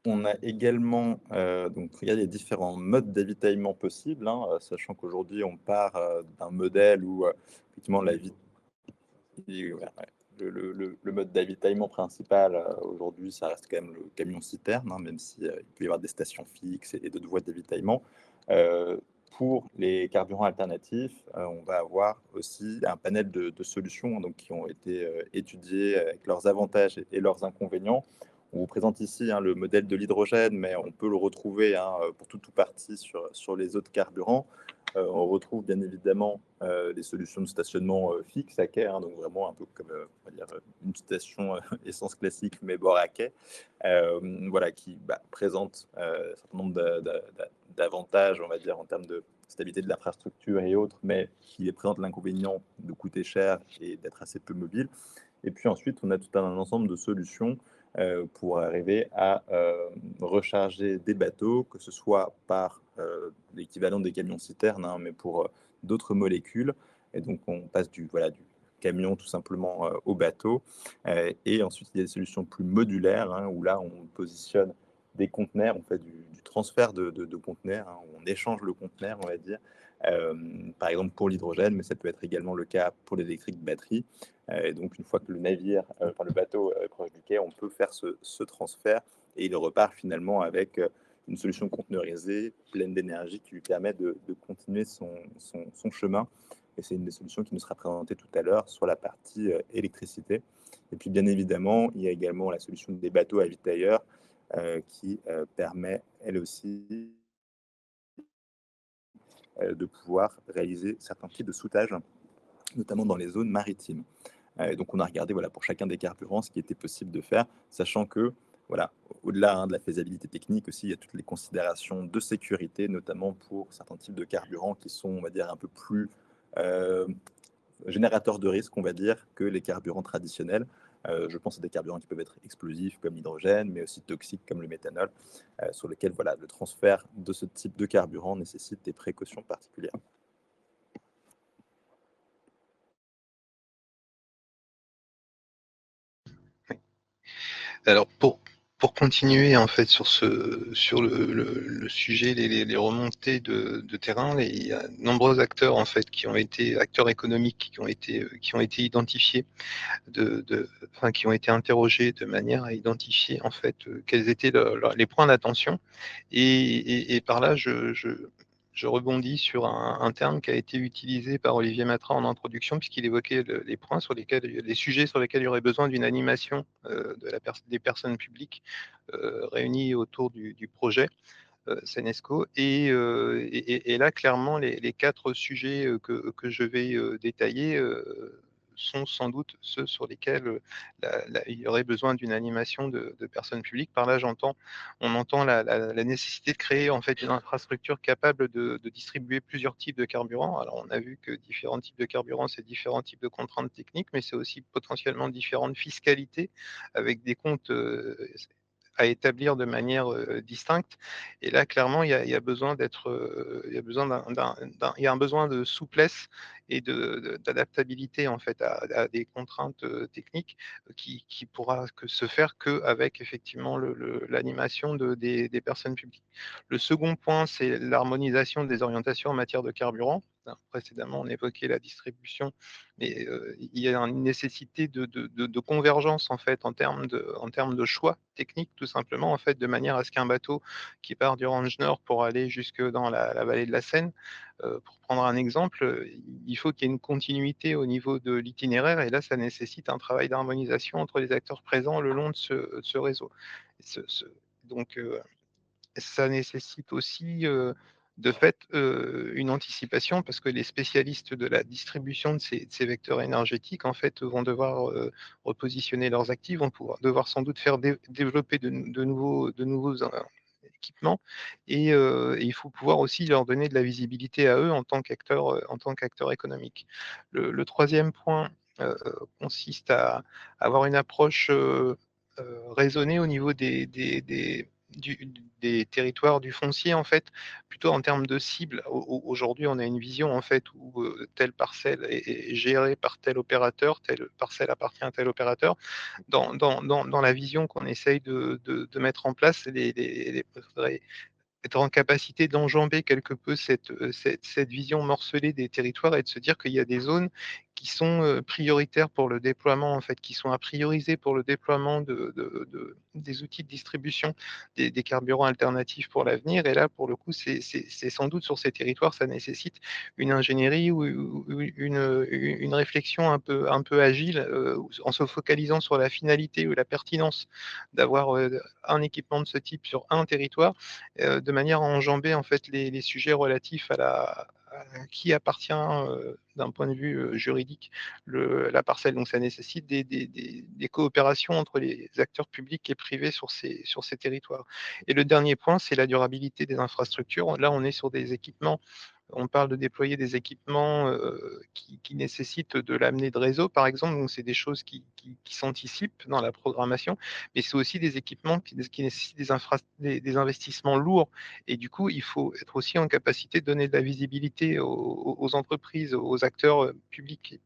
On a également regardé les différents modes d'avitaillement possibles, sachant qu'aujourd'hui, on part d'un modèle où effectivement le mode d'avitaillement principal aujourd'hui, ça reste quand même le camion-citerne, même s'il peut y avoir des stations fixes et d'autres voies d'avitaillement. Pour les carburants alternatifs, on va avoir aussi un panel de solutions qui ont été étudiées avec leurs avantages et leurs inconvénients. On vous présente ici le modèle de l'hydrogène, mais on peut le retrouver pour tout ou partie sur les autres carburants. On retrouve bien évidemment les solutions de stationnement fixe à quai, donc vraiment un peu comme on va dire, une station essence classique, mais bord à quai, qui présente un certain nombre d'avantages, on va dire, en termes de stabilité de l'infrastructure et autres, mais qui présente l'inconvénient de coûter cher et d'être assez peu mobile. Et puis ensuite, on a tout un ensemble de solutions pour arriver à recharger des bateaux, que ce soit par l'équivalent des camions-citernes, mais pour d'autres molécules. Et donc, on passe du camion tout simplement au bateau. Et ensuite, il y a des solutions plus modulaires, où là, on positionne des conteneurs, on fait du transfert de conteneurs, on échange le conteneur, on va dire, par exemple pour l'hydrogène, mais ça peut être également le cas pour l'électrique batterie. Et donc, une fois que le bateau est proche du quai, on peut faire ce transfert et il repart finalement avec une solution conteneurisée, pleine d'énergie, qui lui permet de continuer son chemin. Et c'est une des solutions qui nous sera présentée tout à l'heure sur la partie électricité. Et puis, bien évidemment, il y a également la solution des bateaux avitailleurs qui permet, elle aussi, de pouvoir réaliser certains types de soutage, notamment dans les zones maritimes. Donc, on a regardé pour chacun des carburants ce qui était possible de faire, sachant que, au-delà de la faisabilité technique aussi, il y a toutes les considérations de sécurité, notamment pour certains types de carburants qui sont, on va dire, un peu plus générateurs de risques, on va dire, que les carburants traditionnels. Je pense à des carburants qui peuvent être explosifs comme l'hydrogène, mais aussi toxiques comme le méthanol, sur lesquels le transfert de ce type de carburant nécessite des précautions particulières. Alors, pour continuer en fait sur le sujet, les remontées de terrain, il y a de nombreux acteurs en fait qui ont été acteurs économiques qui ont été identifiés, qui ont été interrogés de manière à identifier en fait quels étaient les points d'attention. Et par là, je rebondis sur un terme qui a été utilisé par Olivier Matra en introduction, puisqu'il évoquait les sujets sur lesquels il y aurait besoin d'une animation des personnes publiques réunies autour du projet Senesco. Et là, clairement, les 4 sujets que je vais détailler sont sans doute ceux sur lesquels il y aurait besoin d'une animation de personnes publiques. Par là, on entend la nécessité de créer en fait une infrastructure capable de distribuer plusieurs types de carburants. Alors, on a vu que différents types de carburants, c'est différents types de contraintes techniques, mais c'est aussi potentiellement différentes fiscalités avec des comptes à établir de manière distincte. Et là, clairement, il y a besoin il y a un besoin de souplesse et d'adaptabilité en fait à des contraintes techniques qui pourra se faire qu'avec effectivement l'animation des personnes publiques. Le second point, c'est l'harmonisation des orientations en matière de carburant. Précédemment, on évoquait la distribution, mais il y a une nécessité de convergence en fait en termes de choix techniques, tout simplement, en fait, de manière à ce qu'un bateau qui part du Range Nord pour aller jusque dans la vallée de la Seine, pour prendre un exemple, il faut qu'il y ait une continuité au niveau de l'itinéraire, et là, ça nécessite un travail d'harmonisation entre les acteurs présents le long de ce réseau. Donc, ça nécessite aussi de fait une anticipation, parce que les spécialistes de la distribution de ces vecteurs énergétiques en fait vont devoir repositionner leurs actifs, vont devoir sans doute faire développer de nouveaux équipements, et il faut pouvoir aussi leur donner de la visibilité à eux en tant qu'acteurs économiques. Le troisième point consiste à avoir une approche raisonnée au niveau des territoires, du foncier, en fait, plutôt en termes de cible. Aujourd'hui, on a une vision en fait où telle parcelle est gérée par tel opérateur, telle parcelle appartient à tel opérateur. Dans la vision qu'on essaye de mettre en place, faudrait être en capacité d'enjamber quelque peu cette vision morcelée des territoires, et de se dire qu'il y a des zones qui sont prioritaires pour le déploiement, en fait, qui sont à prioriser pour le déploiement des outils de distribution des carburants alternatifs pour l'avenir. Et là, pour le coup, c'est sans doute sur ces territoires, ça nécessite une ingénierie ou une réflexion un peu agile, en se focalisant sur la finalité ou la pertinence d'avoir un équipement de ce type sur un territoire, de manière à enjamber en fait les sujets relatifs à qui appartient d'un point de vue juridique la parcelle. Donc ça nécessite des coopérations entre les acteurs publics et privés sur ces territoires. Et le dernier point, c'est la durabilité des infrastructures. Là, on est sur des équipements. On parle de déployer des équipements qui nécessitent de l'amener de réseau, par exemple. Donc, c'est des choses qui s'anticipent dans la programmation, mais c'est aussi des équipements qui nécessitent des investissements lourds. Et du coup, il faut être aussi en capacité de donner de la visibilité aux entreprises, aux acteurs publics,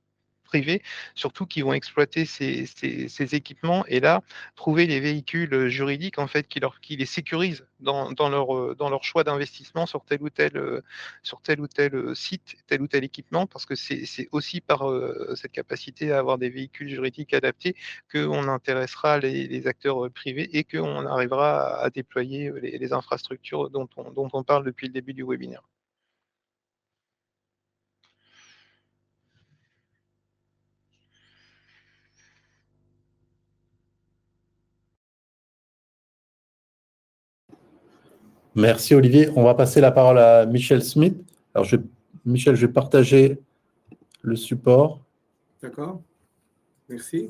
privés, surtout qui vont exploiter ces équipements, et là, trouver les véhicules juridiques en fait qui les sécurisent dans leur choix d'investissement sur tel ou tel site, tel ou tel équipement, parce que c'est aussi par cette capacité à avoir des véhicules juridiques adaptés qu'on intéressera les acteurs privés, et qu'on arrivera à déployer les infrastructures dont on parle depuis le début du webinaire. Merci Olivier. On va passer la parole à Michel Smith. Alors, Michel, je vais partager le support. D'accord. Merci.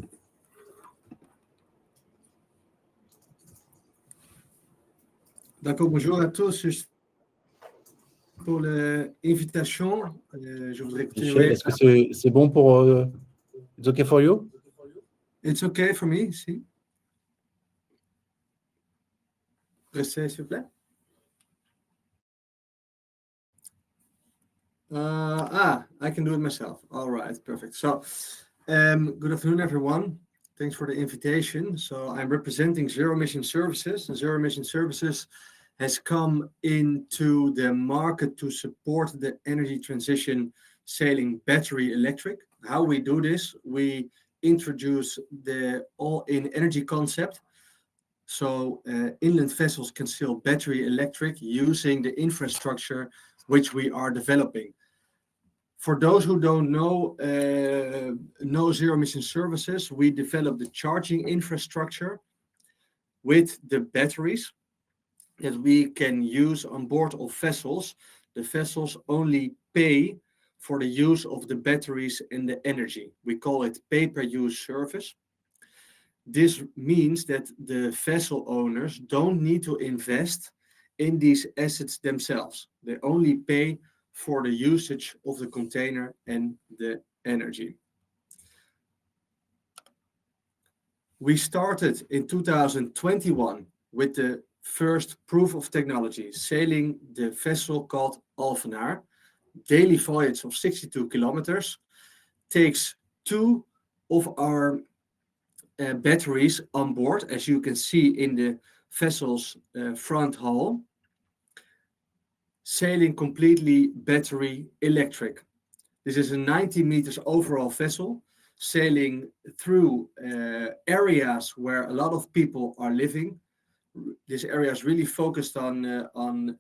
D'accord, bonjour à tous. Pour l'invitation, je voudrais Michel, continuer. est-ce que c'est bon pour... It's okay for you? It's okay for me, si. Restez, s'il vous plaît. I can do it myself. All right, perfect. So, good afternoon, everyone. Thanks for the invitation. So, I'm representing Zero Emission Services, and Zero Emission Services has come into the market to support the energy transition sailing battery electric. How we do this, we introduce the all-in energy concept. So inland vessels can sail battery electric using the infrastructure which we are developing. For those who don't know Zero Emission Services, we develop the charging infrastructure with the batteries that we can use on board of vessels. The vessels only pay for the use of the batteries and the energy. We call it pay-per-use service. This means that the vessel owners don't need to invest in these assets themselves. They only pay for the usage of the container and the energy. We started in 2021 with the first proof of technology, sailing the vessel called Alphenaar. Daily voyage of 62 kilometers, takes 2 of our batteries on board, as you can see in the vessel's front hull, sailing completely battery electric. This is a 90 meters overall vessel, sailing through areas where a lot of people are living. This area is really focused on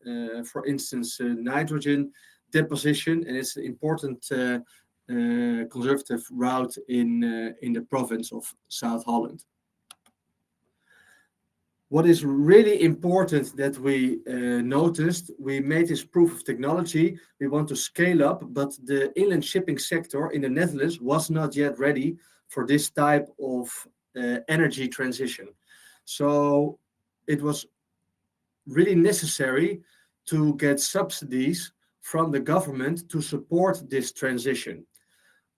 for instance, nitrogen deposition, and it's an important conservative route in the province of South Holland. What is really important that we noticed, we made this proof of technology. We want to scale up, but the inland shipping sector in the Netherlands was not yet ready for this type of energy transition. So it was really necessary to get subsidies from the government to support this transition.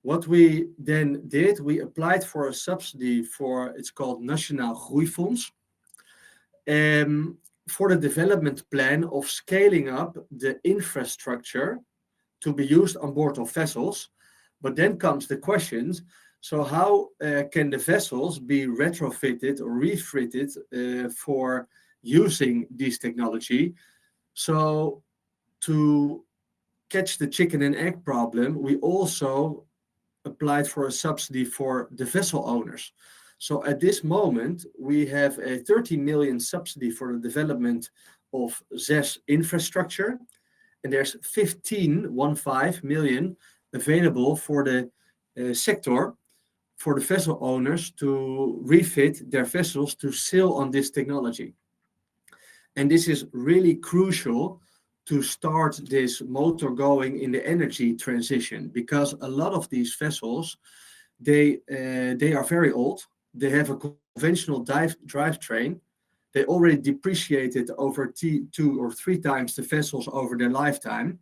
What we then did, we applied for a subsidy for, it's called Nationaal Groeifonds, for the development plan of scaling up the infrastructure to be used on board of vessels. But then comes the questions, so how can the vessels be retrofitted or refitted for using this technology? So to catch the chicken and egg problem, we also applied for a subsidy for the vessel owners. So at this moment, we have a 30 million subsidy for the development of ZES infrastructure, and there's 15 million available for the sector, for the vessel owners to refit their vessels to sail on this technology. And this is really crucial to start this motor going in the energy transition, because a lot of these vessels, they are very old. They have a conventional drivetrain. They already depreciated over 2 or 3 times the vessels over their lifetime.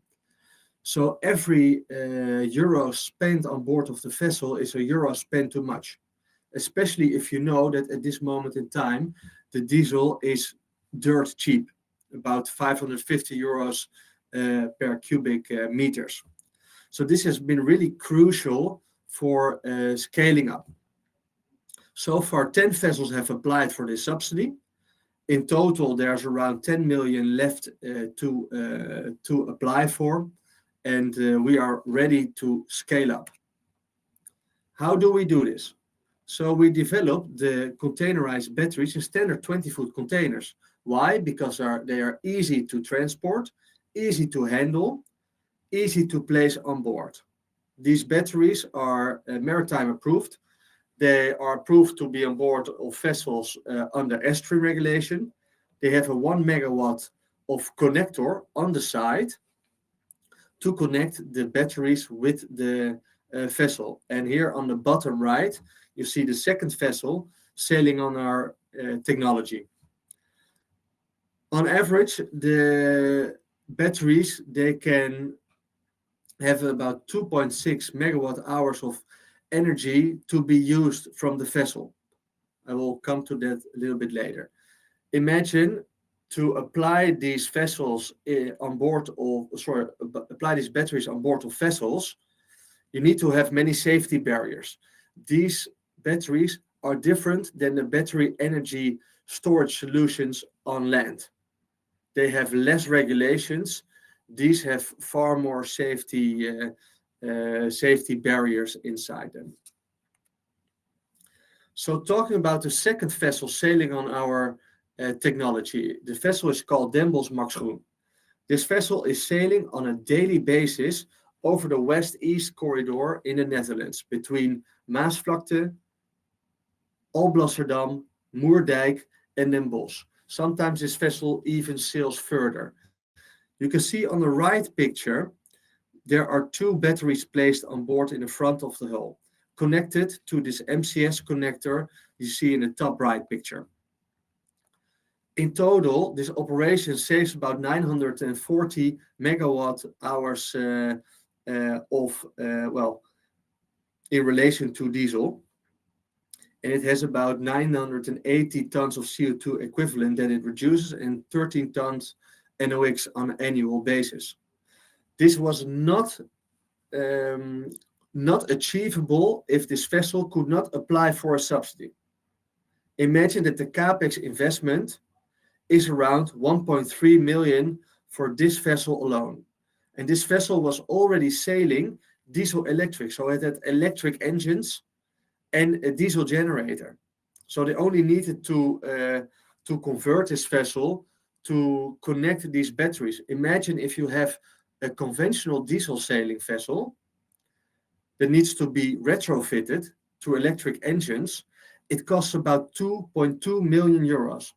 So every euro spent on board of the vessel is a euro spent too much, especially if you know that at this moment in time, the diesel is dirt cheap, about 550 euros per cubic meters. So this has been really crucial for scaling up. So far, 10 vessels have applied for this subsidy. In total, there's around 10 million left to apply for, and we are ready to scale up. How do we do this? So we developed the containerized batteries in standard 20-foot containers. Why? Because they are easy to transport, easy to handle, easy to place on board. These batteries are maritime approved. They are approved to be on board of vessels under S3 regulation. They have a 1 megawatt of connector on the side to connect the batteries with the vessel. And here on the bottom right, you see the second vessel sailing on our technology. On average, the batteries, they can have about 2.6 megawatt hours of energy to be used from the vessel. I will come to that a little bit later. Imagine to apply these vessels on board of, apply these batteries on board of vessels, you need to have many safety barriers. These batteries are different than the battery energy storage solutions on land. They have less regulations. These have far more safety barriers inside them. So talking about the second vessel sailing on our technology, the vessel is called Den Bosch Max Groen. This vessel is sailing on a daily basis over the west-east corridor in the Netherlands between Maasvlakte, Alblasserdam, Moerdijk, and Den Bosch. Sometimes this vessel even sails further. You can see on the right picture, there are two batteries placed on board in the front of the hull, connected to this MCS connector you see in the top right picture. In total, this operation saves about 940 megawatt hours in relation to diesel. And it has about 980 tons of CO2 equivalent that it reduces and 13 tons NOx on an annual basis. This was not achievable if this vessel could not apply for a subsidy. Imagine that the CapEx investment is around 1.3 million for this vessel alone. And this vessel was already sailing diesel electric, so it had electric engines and a diesel generator. So they only needed to convert this vessel to connect these batteries. Imagine if you have a conventional diesel sailing vessel that needs to be retrofitted to electric engines. It costs about 2.2 million euros.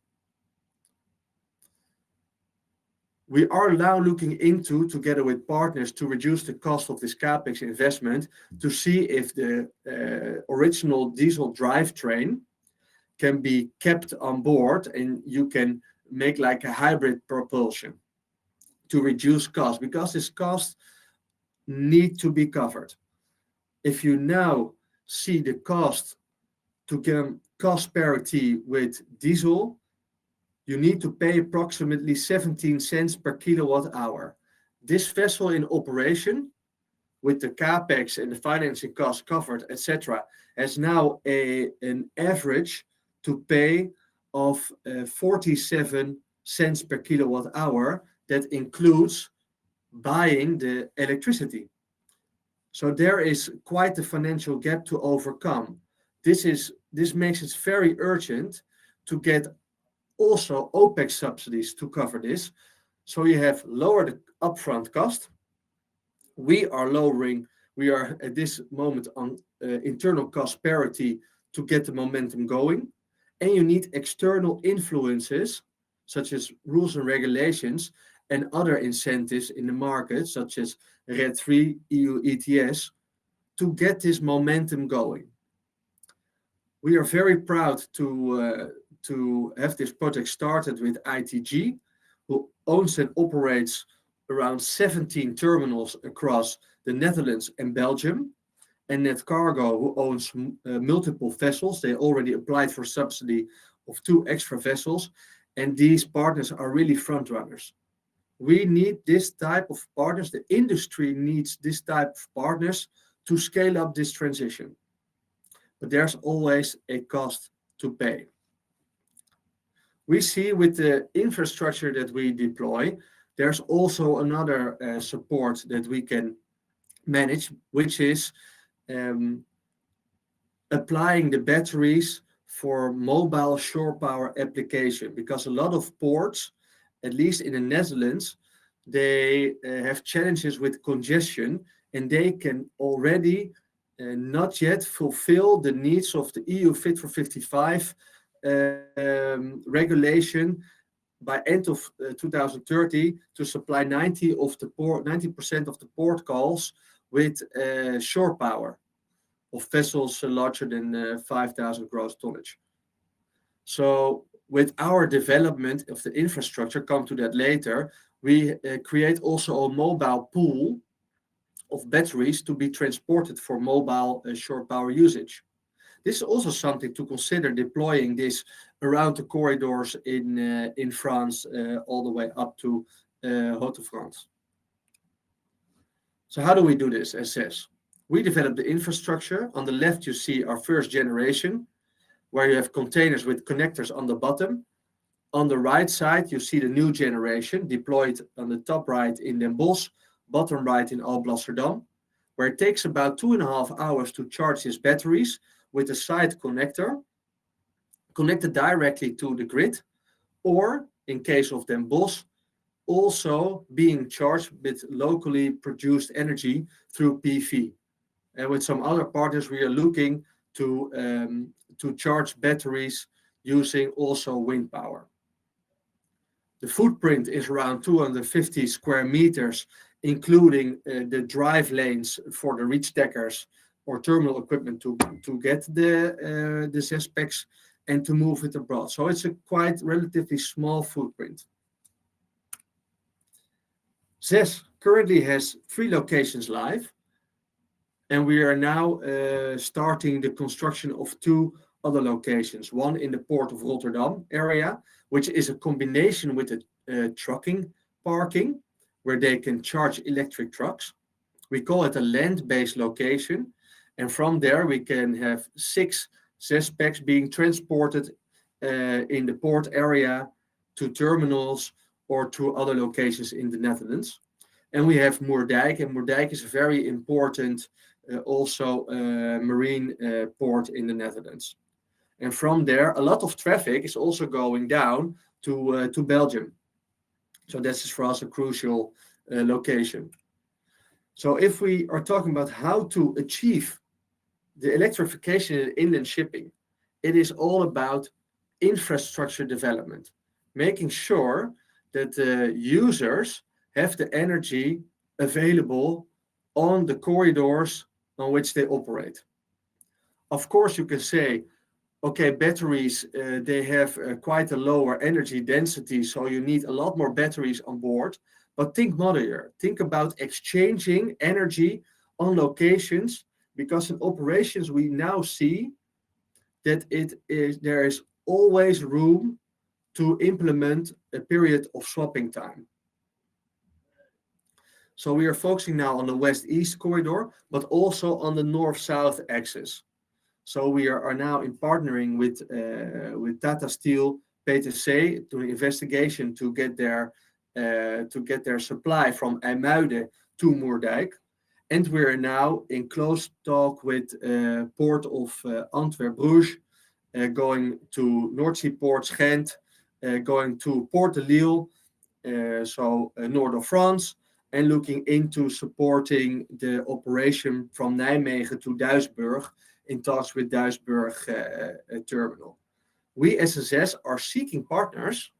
We are now looking into, together with partners, to reduce the cost of this CapEx investment to see if the original diesel drivetrain can be kept on board and you can make like a hybrid propulsion to reduce cost, because this cost need to be covered. If you now see the cost to get cost parity with diesel, you need to pay approximately 17 cents per kilowatt hour. This vessel in operation, with the capex and the financing costs covered, etc., has now an average to pay of 47 cents per kilowatt hour. That includes buying the electricity. So there is quite a financial gap to overcome. This makes it very urgent to get also OPEX subsidies to cover this. So you have lowered the upfront cost. We are at this moment on internal cost parity to get the momentum going. And you need external influences, such as rules and regulations and other incentives in the market, such as RED III, EU ETS, to get this momentum going. We are very proud to have this project started with ITG, who owns and operates around 17 terminals across the Netherlands and Belgium, and Netcargo, who owns multiple vessels. They already applied for subsidy of 2 extra vessels, and these partners are really front runners. We need this type of partners. The industry needs this type of partners to scale up this transition. But there's always a cost to pay. We see with the infrastructure that we deploy, there's also another support that we can manage, which is applying the batteries for mobile shore power application, because a lot of ports, at least in the Netherlands, they have challenges with congestion, and they can already not yet fulfill the needs of the EU Fit for 55 regulation by end of 2030 to supply 90% of the port calls with shore power of vessels larger than 5,000 gross tonnage. So with our development of the infrastructure, come to that later, we create also a mobile pool of batteries to be transported for mobile shore power usage. This is also something to consider, deploying this around the corridors in France, all the way up to Haute-de-France. So how do we do this as SES? We develop the infrastructure. On the left, you see our first generation, where you have containers with connectors on the bottom. On the right side, you see the new generation deployed on the top right in Den Bosch, bottom right in Alblasserdam, where it takes about 2.5 hours to charge these batteries with a side connector connected directly to the grid, or in case of Den Bosch, also being charged with locally produced energy through PV. And with some other partners, we are looking to charge batteries using also wind power. The footprint is around 250 square meters, including the drive lanes for the reach deckers or terminal equipment to get the ZES packs and to move it abroad. So it's a quite relatively small footprint. ZES currently has 3 locations live, and we are now starting the construction of 2 other locations. One in the Port of Rotterdam area, which is a combination with a trucking parking, where they can charge electric trucks. We call it a land-based location, and from there we can have 6 ZES packs being transported in the port area to terminals or to other locations in the Netherlands. And we have Moerdijk, and Moerdijk is a very important also marine port in the Netherlands. And from there, a lot of traffic is also going down to Belgium. So this is for us a crucial location. So if we are talking about how to achieve the electrification in inland shipping, it is all about infrastructure development, making sure that the users have the energy available on the corridors on which they operate. Of course, you can say, okay, batteries, they have quite a lower energy density, so you need a lot more batteries on board. But think modular. Think about exchanging energy on locations, because in operations we now see that there is always room to implement a period of swapping time. So we are focusing now on the west-east corridor, but also on the north-south axis. So we are now in partnering with Tata Steel, PTC, doing investigation to get their supply from IJmuiden to Moerdijk. And we are now in close talk with Port of Antwerp Bruges, going to North Sea Ports Ghent, going to Port de Lille, so north of France, and looking into supporting the operation from Nijmegen to Duisburg, in talks with Duisburg terminal. We as SES are seeking partners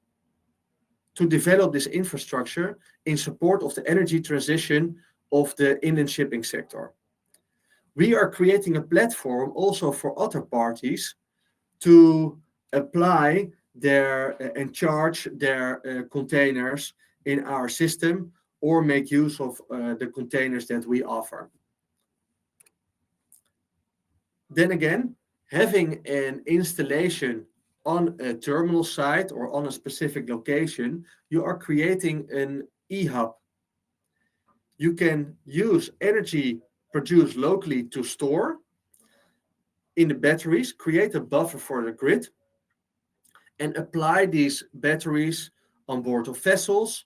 to develop this infrastructure in support of the energy transition of the inland shipping sector. We are creating a platform also for other parties to apply and charge their containers in our system, or make use of the containers that we offer. Then again, having an installation on a terminal site or on a specific location, you are creating an e-hub. You can use energy produced locally to store in the batteries, create a buffer for the grid, and apply these batteries on board of vessels,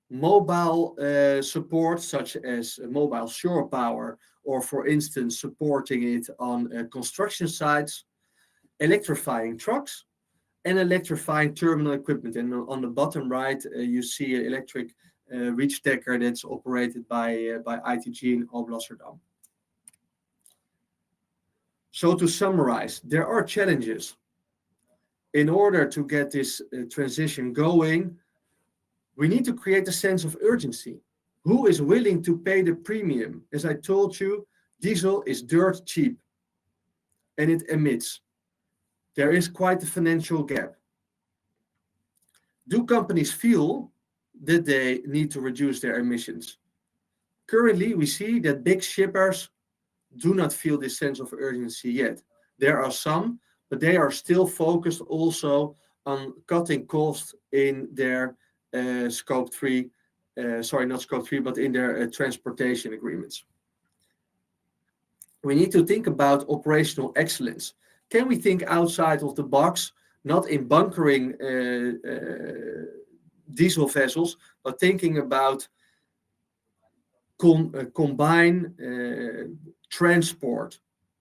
mobile support, such as mobile shore power, or for instance, supporting it on construction sites, electrifying trucks, and electrifying terminal equipment. And on the bottom right, you see an electric reach decker that's operated by ITG in Alblasserdam. So to summarize, there are challenges. In order to get this transition going, we need to create a sense of urgency. Who is willing to pay the premium? As I told you, diesel is dirt cheap and it emits. There is quite a financial gap. Do companies feel that they need to reduce their emissions? Currently, we see that big shippers do not feel this sense of urgency yet. There are some, but they are still focused also on cutting costs in their scope 3, sorry, not scope 3, but in their transportation agreements. We need to think about operational excellence. Can we think outside of the box, not in bunkering diesel vessels, but thinking about combine transport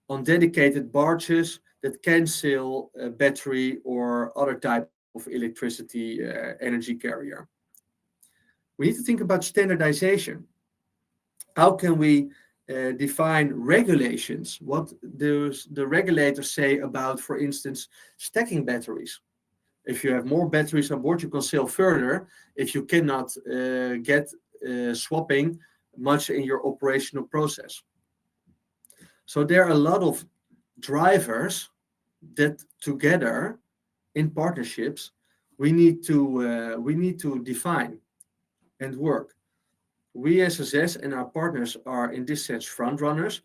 on dedicated barges that can sail a battery or other type of electricity energy carrier. We need to think about standardization. How can we define regulations? What does the regulators say about, for instance, stacking batteries? If you have more batteries on board, you can sail further if you cannot get swapping much in your operational process. So there are a lot of drivers that together in partnerships we need to define and work. We as SSS and our partners are in this sense front runners,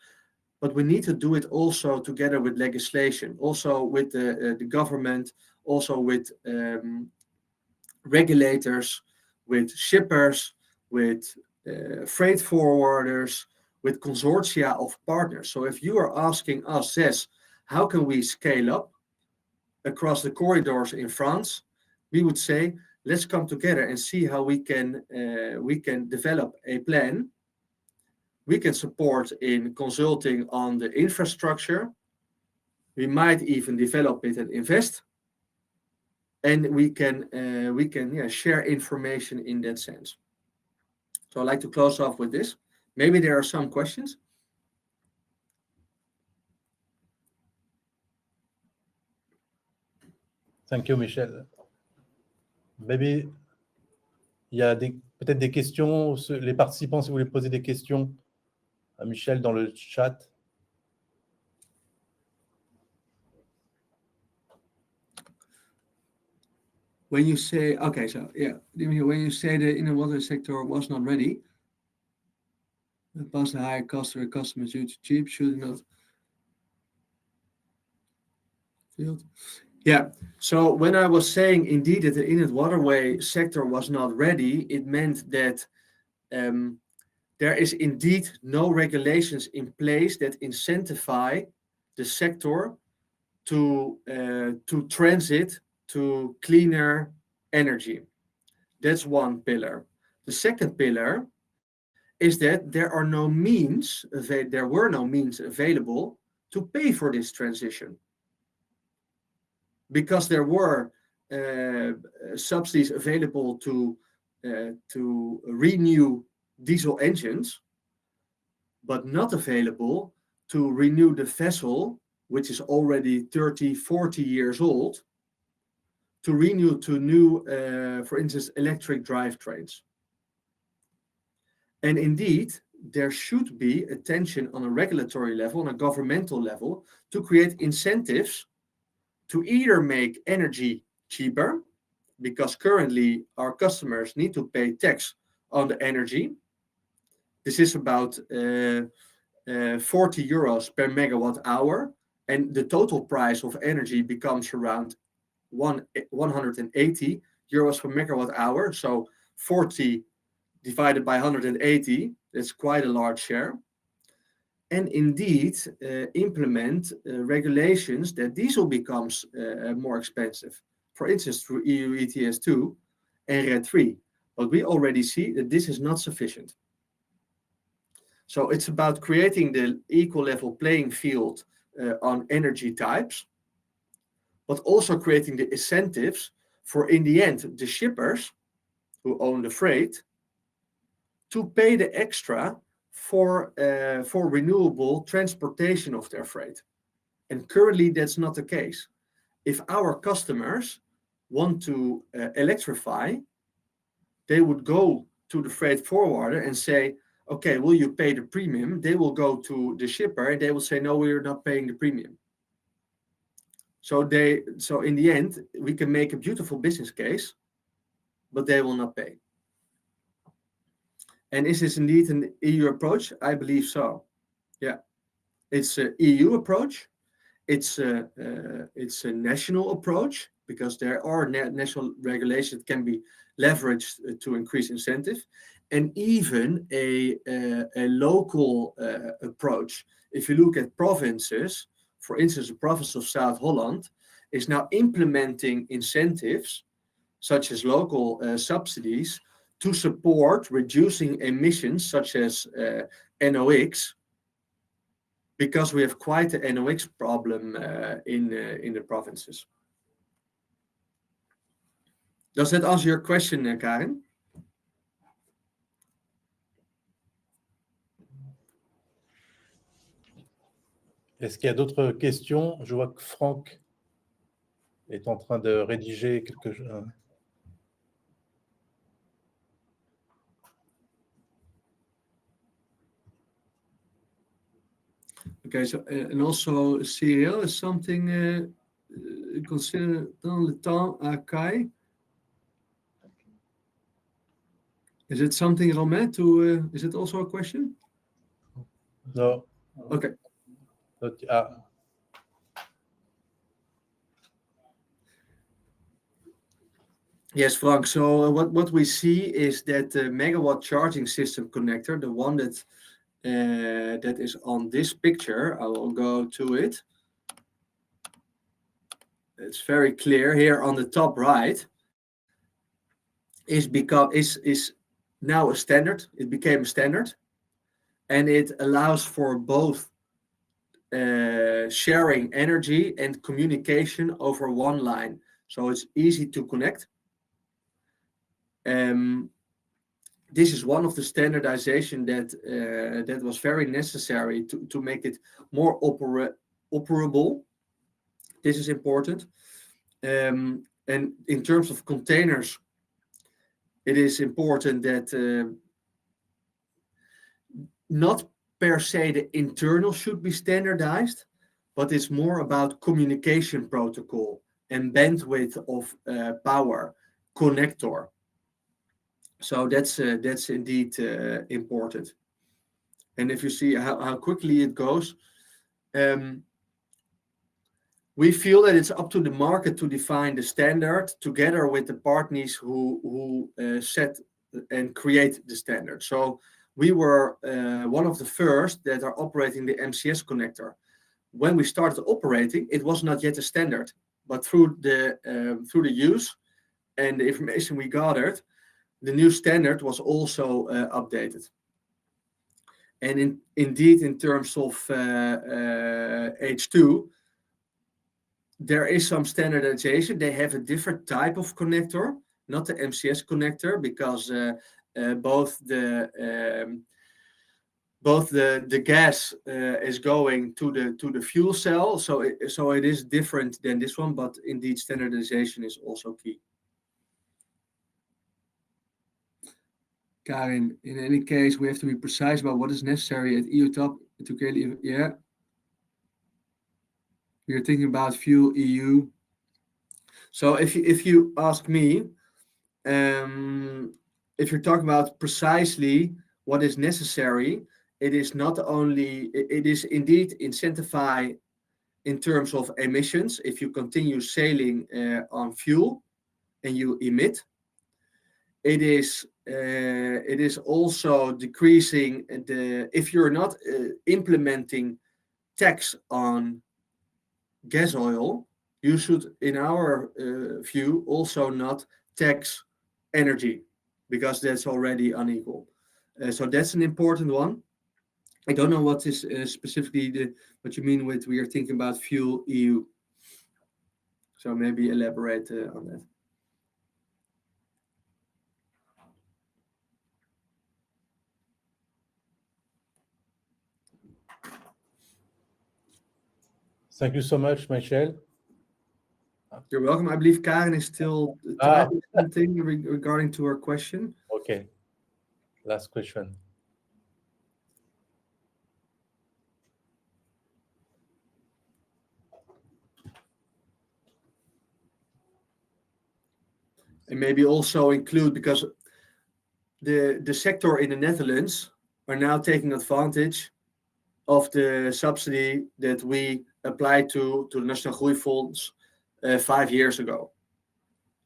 but we need to do it also together with legislation, also with the government, also with regulators, with shippers, with freight forwarders, with consortia of partners. So if you are asking us, SES, how can we scale up across the corridors in France, we would say, let's come together and see how we can develop a plan. We can support in consulting on the infrastructure. We might even develop it and invest, and we can share information in that sense. So I'd like to close off with this. Maybe there are some questions. Thank you, Michel. Maybe il y a peut-être des questions. Les participants, si vous voulez poser des questions à Michel dans le chat. When you say, okay, so yeah, when you say the inner water sector was not ready, past the higher cost to the customers due to cheap, should not field. Yeah, so when I was saying indeed that the inlet waterway sector was not ready, it meant that there is indeed no regulations in place that incentivize the sector to transit to cleaner energy. That's one pillar. The second pillar is that there were no means available to pay for this transition, because there were subsidies available to renew diesel engines, but not available to renew the vessel, which is already 30, 40 years old, to renew to new, for instance, electric drivetrains. And indeed, there should be attention on a regulatory level, on a governmental level, to create incentives to either make energy cheaper, because currently our customers need to pay tax on the energy. This is about 40 euros per megawatt hour, and the total price of energy becomes around 180 euros per megawatt hour. So 40 divided by 180, that's quite a large share. And indeed, implement regulations that diesel becomes more expensive. For instance, through EU ETS 2 and RED 3. But we already see that this is not sufficient. So it's about creating the equal level playing field on energy types, but also creating the incentives for, in the end, the shippers who own the freight to pay the extra for renewable transportation of their freight. And currently that's not the case. If our customers want to electrify, they would go to the freight forwarder and say, okay, will you pay the premium? They will go to the shipper and they will say, no, we're not paying the premium. So in the end, we can make a beautiful business case, but they will not pay. And is this indeed an EU approach? I believe so. Yeah, it's an EU approach. It's a national approach because there are national regulations that can be leveraged to increase incentive, and even a local approach. If you look at provinces, for instance, the province of South Holland is now implementing incentives such as local subsidies to support reducing emissions such as NOx, because we have quite an NOx problem in the provinces. Does that answer your question, Karin? Est-ce qu'il y a d'autres questions? Je vois que Franck est en train de rédiger quelque chose. Okay, so and also Cyril is something considered dans le temps à Kai. Is it something, Romain, is it also a question? No. Okay. Yes, Frank. So what we see is that the megawatt charging system connector, the one that is on this picture, I will go to it. It's very clear here on the top right. Is now a standard. It became a standard, and it allows for both sharing energy and communication over one line. So it's easy to connect. This is one of the standardization that was very necessary to make it more operable. This is important. And in terms of containers, it is important that not per se the internal should be standardized, but it's more about communication protocol and bandwidth of power connector. So that's indeed important. And if you see how quickly it goes, we feel that it's up to the market to define the standard together with the partners who set and create the standard. So we were one of the first that are operating the MCS connector. When we started operating, it was not yet a standard, but through the use and the information we gathered, the new standard was also updated. And indeed, in terms of H2, there is some standardization. They have a different type of connector, not the MCS connector, because both the gas is going to the fuel cell, so it is different than this one. But indeed, standardization is also key. Karin, in any case, we have to be precise about what is necessary at EU top to clearly, yeah. We are thinking about fuel EU. So if you ask me, if you're talking about precisely what is necessary, it is not only, it is indeed incentivize in terms of emissions. If you continue sailing on fuel and you emit, it is also decreasing if you're not implementing tax on gas oil, you should, in our view, also not tax energy, because that's already unequal. So that's an important one. I don't know what is specifically what you mean with we are thinking about fuel EU. So maybe elaborate on that. Thank you so much, Michel. You're welcome. I believe Karin is still typing something regarding to her question. Okay. last question. And maybe also include, because the sector in the Netherlands are now taking advantage of the subsidy that we applied to the National Groeifonds 5 years ago.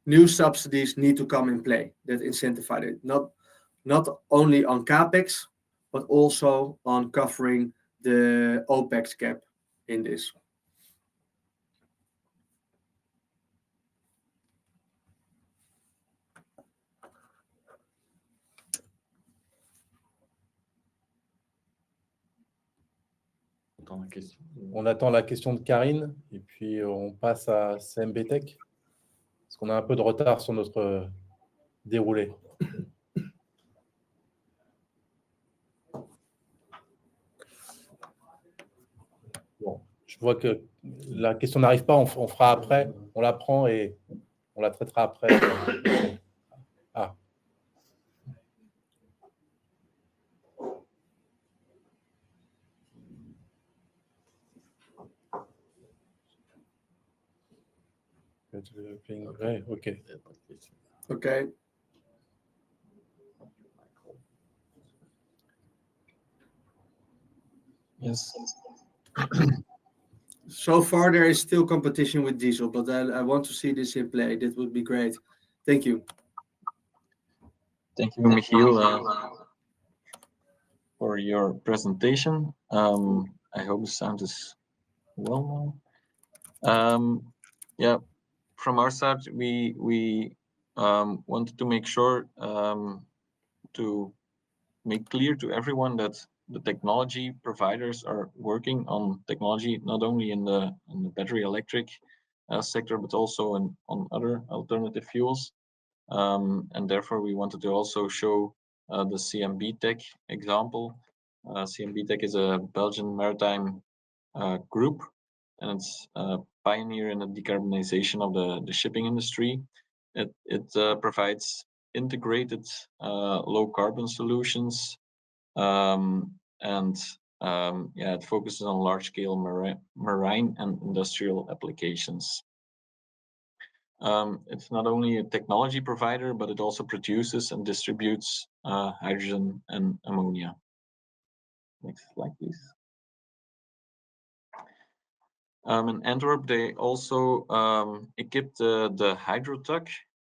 New subsidies need to come in play that incentivize it, not only on capex, but also on covering the OPEX gap in this. On attend la question de Karine et puis on passe à CMB Tech parce qu'on a un peu de retard sur notre déroulé. Bon, je vois que la question n'arrive pas, on fera après, on la prend et on la traitera après. Ah. Ouais, ok. Okay. Yes. So far, there is still competition with diesel, but I want to see this in play. That would be great. Thank you. Thank you, Michiel, for your presentation. I hope the sound is well now. Yeah, from our side, we wanted to make sure to make clear to everyone that the technology providers are working on technology not only in the battery electric sector, but also on other alternative fuels. And therefore, we wanted to also show the CMB Tech example. CMB Tech is a Belgian maritime group, and it's a pioneer in the decarbonization of the shipping industry. It provides integrated low carbon solutions, and yeah, it focuses on large scale marine and industrial applications. It's not only a technology provider, but it also produces and distributes hydrogen and ammonia. Next slide, please. In Antwerp, they also equipped the Hydrotug,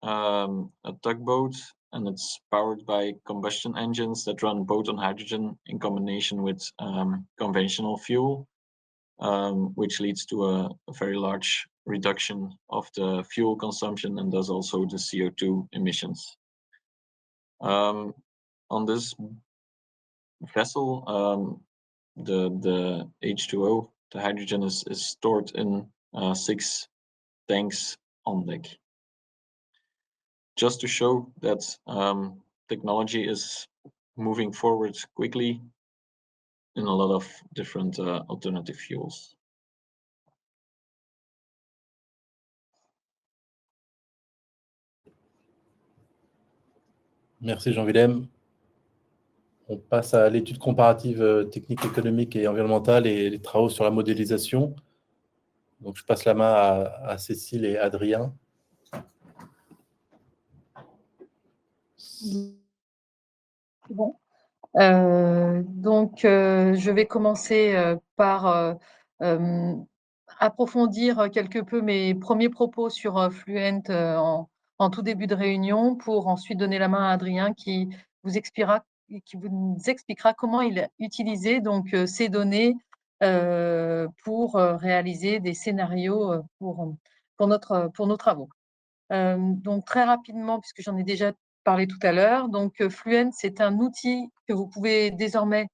a tugboat, and it's powered by combustion engines that run both on hydrogen in combination with conventional fuel, which leads to a very large reduction of the fuel consumption and thus also the CO2 emissions. On this vessel, the H2O, the hydrogen is stored in 6 tanks on deck. Just to show that technology is moving forward quickly in a lot of different alternative fuels. Merci Jean-Willem. On passe à l'étude comparative technique, économique et environnementale et les travaux sur la modélisation. Donc, je passe la main à Cécile et Adrien. Bon. Donc, je vais commencer par approfondir quelque peu mes premiers propos sur Fluent en tout début de réunion pour ensuite donner la main à Adrien qui vous expliquera comment il a utilisé donc, ces données pour réaliser des scénarios pour nos travaux. Donc, très rapidement, puisque j'en ai déjà parlé tout à l'heure, donc Fluent, c'est un outil que vous pouvez désormais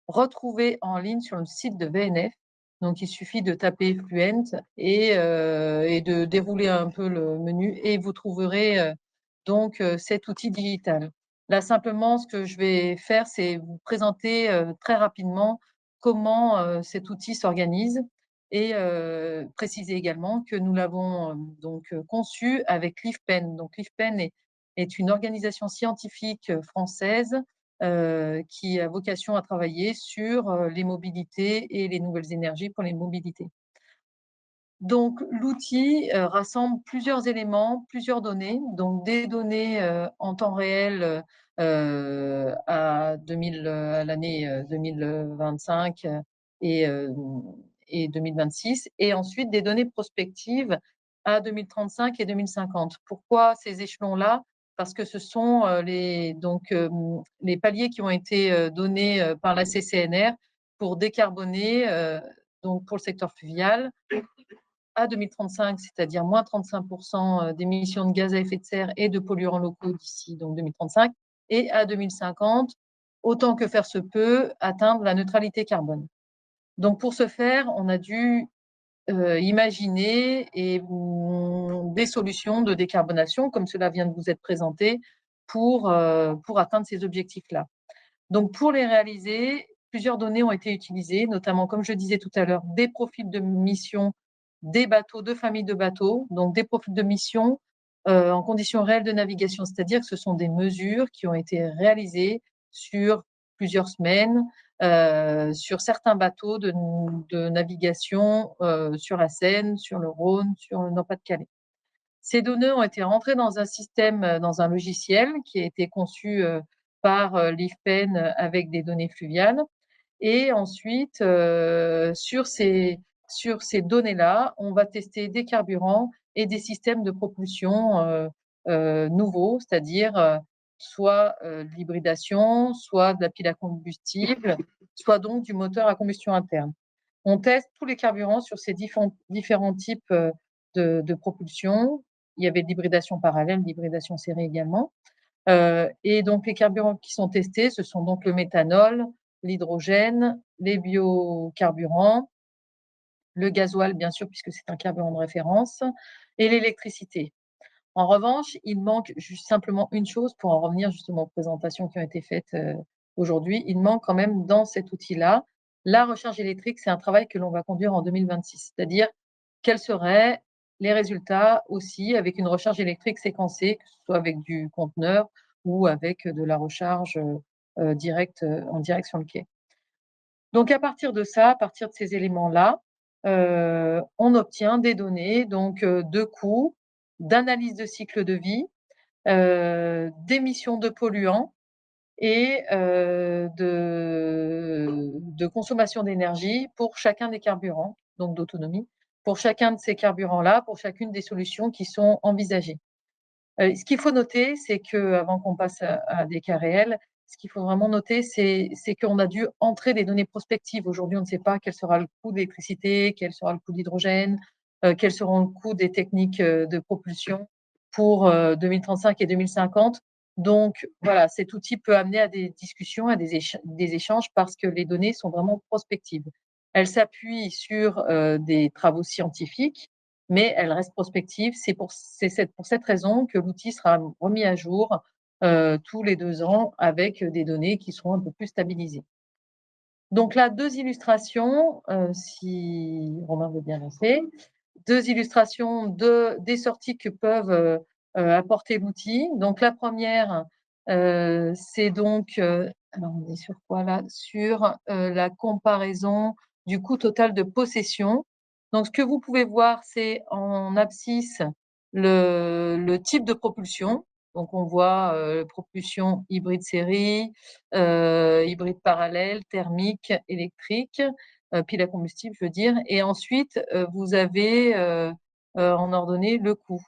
retrouver en ligne sur le site de VNF. Donc, il suffit de taper Fluent et de dérouler un peu le menu et vous trouverez donc cet outil digital. Là, simplement, ce que je vais faire, c'est vous présenter très rapidement comment cet outil s'organise et préciser également que nous l'avons donc conçu avec LIFPEN. Donc, LIFPEN est une organisation scientifique française qui a vocation à travailler sur les mobilités et les nouvelles énergies pour les mobilités. Donc, l'outil rassemble plusieurs éléments, plusieurs données, donc des données en temps réel à l'année 2025 et 2026, et ensuite des données prospectives à 2035 et 2050. Pourquoi ces échelons-là? Parce que ce sont les paliers qui ont été donnés par la CCNR pour décarboner, donc pour le secteur fluvial, à 2035, c'est-à-dire moins 35% d'émissions de gaz à effet de serre et de polluants locaux d'ici donc 2035, et à 2050, autant que faire se peut, atteindre la neutralité carbone. Donc pour ce faire, on a dû imaginer des solutions de décarbonation, comme cela vient de vous être présenté, pour atteindre ces objectifs-là. Donc pour les réaliser, plusieurs données ont été utilisées, notamment, comme je disais tout à l'heure, des profils de mission des bateaux, de familles de bateaux, donc des profils de mission en conditions réelles de navigation, c'est-à-dire que ce sont des mesures qui ont été réalisées sur plusieurs semaines, sur certains bateaux de navigation sur la Seine, sur le Rhône, sur le Nord-Pas-de-Calais. Ces données ont été rentrées dans un système, dans un logiciel qui a été conçu par l'IFPEN avec des données fluviales. Et ensuite, sur ces données-là, on va tester des carburants et des systèmes de propulsion nouveaux, c'est-à-dire soit de l'hybridation, soit de la pile à combustible, soit donc du moteur à combustion interne. On teste tous les carburants sur ces différents types de propulsion. Il y avait de l'hybridation parallèle, l'hybridation série également. Et donc, les carburants qui sont testés, ce sont donc le méthanol, l'hydrogène, les biocarburants, le gasoil, bien sûr, puisque c'est un carburant de référence, et l'électricité. En revanche, il manque juste simplement une chose pour en revenir justement aux présentations qui ont été faites aujourd'hui. Il manque quand même dans cet outil-là la recharge électrique. C'est un travail que l'on va conduire en 2026, c'est-à-dire quels seraient les résultats aussi avec une recharge électrique séquencée, que ce soit avec du conteneur ou avec de la recharge directe en direct sur le quai. Donc à partir de ça, à partir de ces éléments-là, on obtient des données donc de coûts, d'analyse de cycle de vie, d'émissions de polluants et de consommation d'énergie pour chacun des carburants, donc d'autonomie, pour chacun de ces carburants-là, pour chacune des solutions qui sont envisagées. Ce qu'il faut noter, c'est qu'avant qu'on passe à des cas réels, ce qu'il faut vraiment noter, c'est qu'on a dû entrer des données prospectives. Aujourd'hui, on ne sait pas quel sera le coût de l'électricité, quel sera le coût de l'hydrogène, quels seront le coût des techniques de propulsion pour 2035 et 2050. Donc, voilà, cet outil peut amener à des discussions, à des échanges parce que les données sont vraiment prospectives. Elles s'appuient sur des travaux scientifiques, mais elle reste prospective. C'est pour cette raison que l'outil sera remis à jour tous les 2 ans avec des données qui seront un peu plus stabilisées. Donc là, 2 illustrations, si Romain veut bien lancer. 2 illustrations des sorties que peuvent apporter l'outil. Donc la première, c'est donc, alors on est sur quoi là? Sur la comparaison du coût total de possession. Donc ce que vous pouvez voir, c'est en abscisse le type de propulsion. Donc on voit propulsion hybride série, hybride parallèle, thermique, électrique, pile à combustible, je veux dire. Et ensuite, vous avez en ordonnée le coût.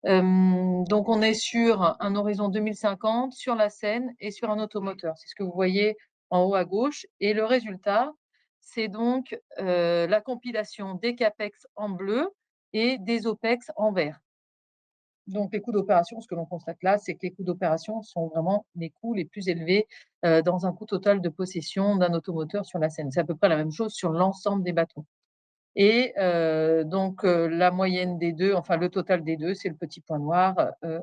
Donc on est sur un horizon 2050, sur la Seine et sur un automoteur. C'est ce que vous voyez en haut à gauche. Et le résultat, c'est donc la compilation des CAPEX en bleu et des OPEX en vert. Donc les coûts d'opération, ce que l'on constate là, c'est que les coûts d'opération sont vraiment les coûts les plus élevés dans un coût total de possession d'un automoteur sur la Seine. C'est à peu près la même chose sur l'ensemble des bateaux. Et donc la moyenne des deux, enfin le total des deux, c'est le petit point noir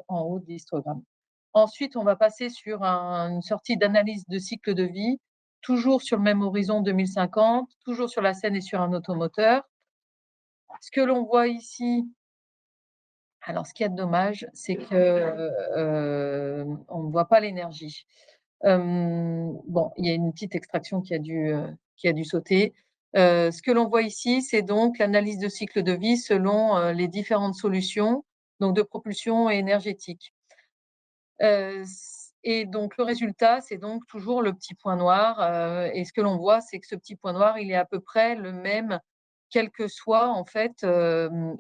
en haut de l'histogramme. Ensuite, on va passer sur une sortie d'analyse de cycle de vie, toujours sur le même horizon 2050, toujours sur la Seine et sur un automoteur. Ce que l'on voit ici, alors ce qu'il y a de dommage, c'est qu'on ne voit pas l'énergie. Bon, il y a une petite extraction qui a dû sauter. Ce que l'on voit ici, c'est donc l'analyse de cycle de vie selon les différentes solutions donc de propulsion énergétique. Et donc le résultat, c'est donc toujours le petit point noir. Et ce que l'on voit, c'est que ce petit point noir, il est à peu près le même, quelles que soient en fait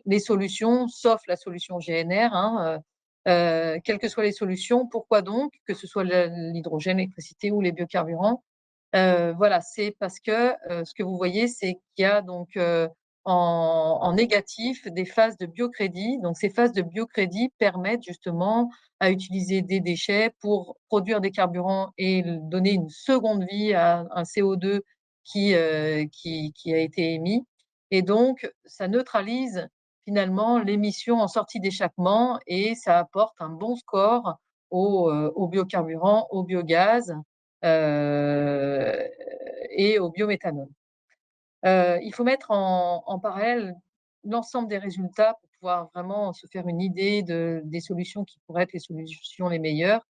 les solutions, sauf la solution GNR. Quelles que soient les solutions. Pourquoi donc? Que ce soit l'hydrogène, l'électricité ou les biocarburants. Voilà, c'est parce que ce que vous voyez, c'est qu'il y a donc en négatif des phases de biocrédit. Donc ces phases de biocrédit permettent justement à utiliser des déchets pour produire des carburants et donner une seconde vie à un CO2 qui a été émis. Et donc, ça neutralise finalement l'émission en sortie d'échappement et ça apporte un bon score aux biocarburants, au biogaz et au biométhanol. Il faut mettre en parallèle l'ensemble des résultats pour pouvoir vraiment se faire une idée des solutions qui pourraient être les solutions les meilleures.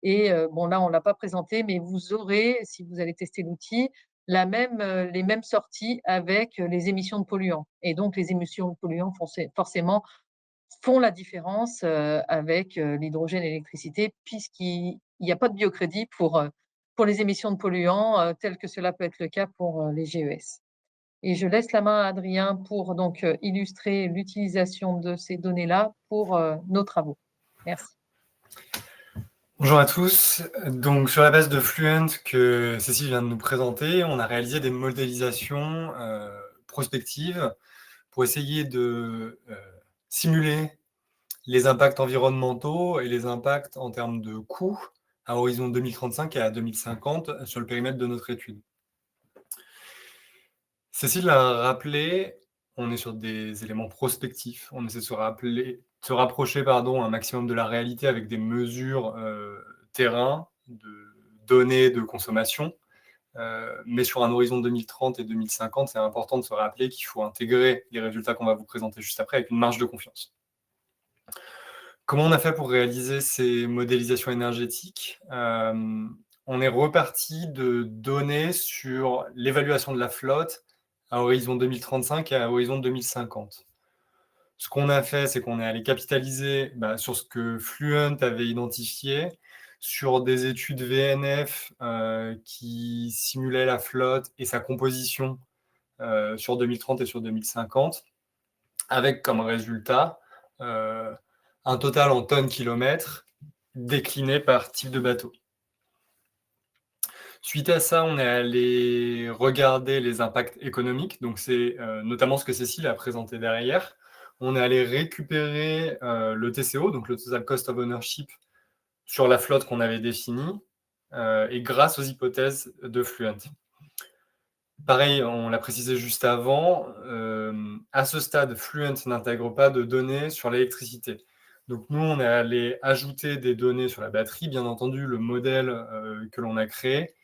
Et bon, là, on ne l'a pas présenté, mais vous aurez, si vous allez tester l'outil, les mêmes sorties avec les émissions de polluants. Et donc, les émissions de polluants forcément font la différence avec l'hydrogène et l'électricité, puisqu'il n'y a pas de biocrédit pour les émissions de polluants, tel que cela peut être le cas pour les GES. Et je laisse la main à Adrien pour donc illustrer l'utilisation de ces données-là pour nos travaux. Merci. Bonjour à tous. Donc, sur la base de Fluent que Cécile vient de nous présenter, on a réalisé des modélisations prospectives pour essayer de simuler les impacts environnementaux et les impacts en termes de coûts à horizon 2035 et à 2050 sur le périmètre de notre étude. Cécile l'a rappelé, on est sur des éléments prospectifs. On essaie de se rapprocher un maximum de la réalité avec des mesures terrain, de données de consommation. Mais sur un horizon 2030 et 2050, c'est important de se rappeler qu'il faut intégrer les résultats qu'on va vous présenter juste après avec une marge de confiance. Comment on a fait pour réaliser ces modélisations énergétiques? On est reparti de données sur l'évaluation de la flotte à horizon 2035 et à horizon 2050. Ce qu'on a fait, c'est qu'on est allé capitaliser sur ce que Fluent avait identifié, sur des études VNF qui simulaient la flotte et sa composition sur 2030 et sur 2050, avec comme résultat un total en tonnes-kilomètres décliné par type de bateau. Suite à ça, on est allé regarder les impacts économiques, donc c'est notamment ce que Cécile a présenté derrière. On est allé récupérer le TCO, donc le Total Cost of Ownership, sur la flotte qu'on avait définie, et grâce aux hypothèses de Fluent. Pareil, on l'a précisé juste avant, à ce stade, Fluent n'intègre pas de données sur l'électricité. Donc nous, on est allé ajouter des données sur la batterie. Bien entendu, le modèle que l'on a créé,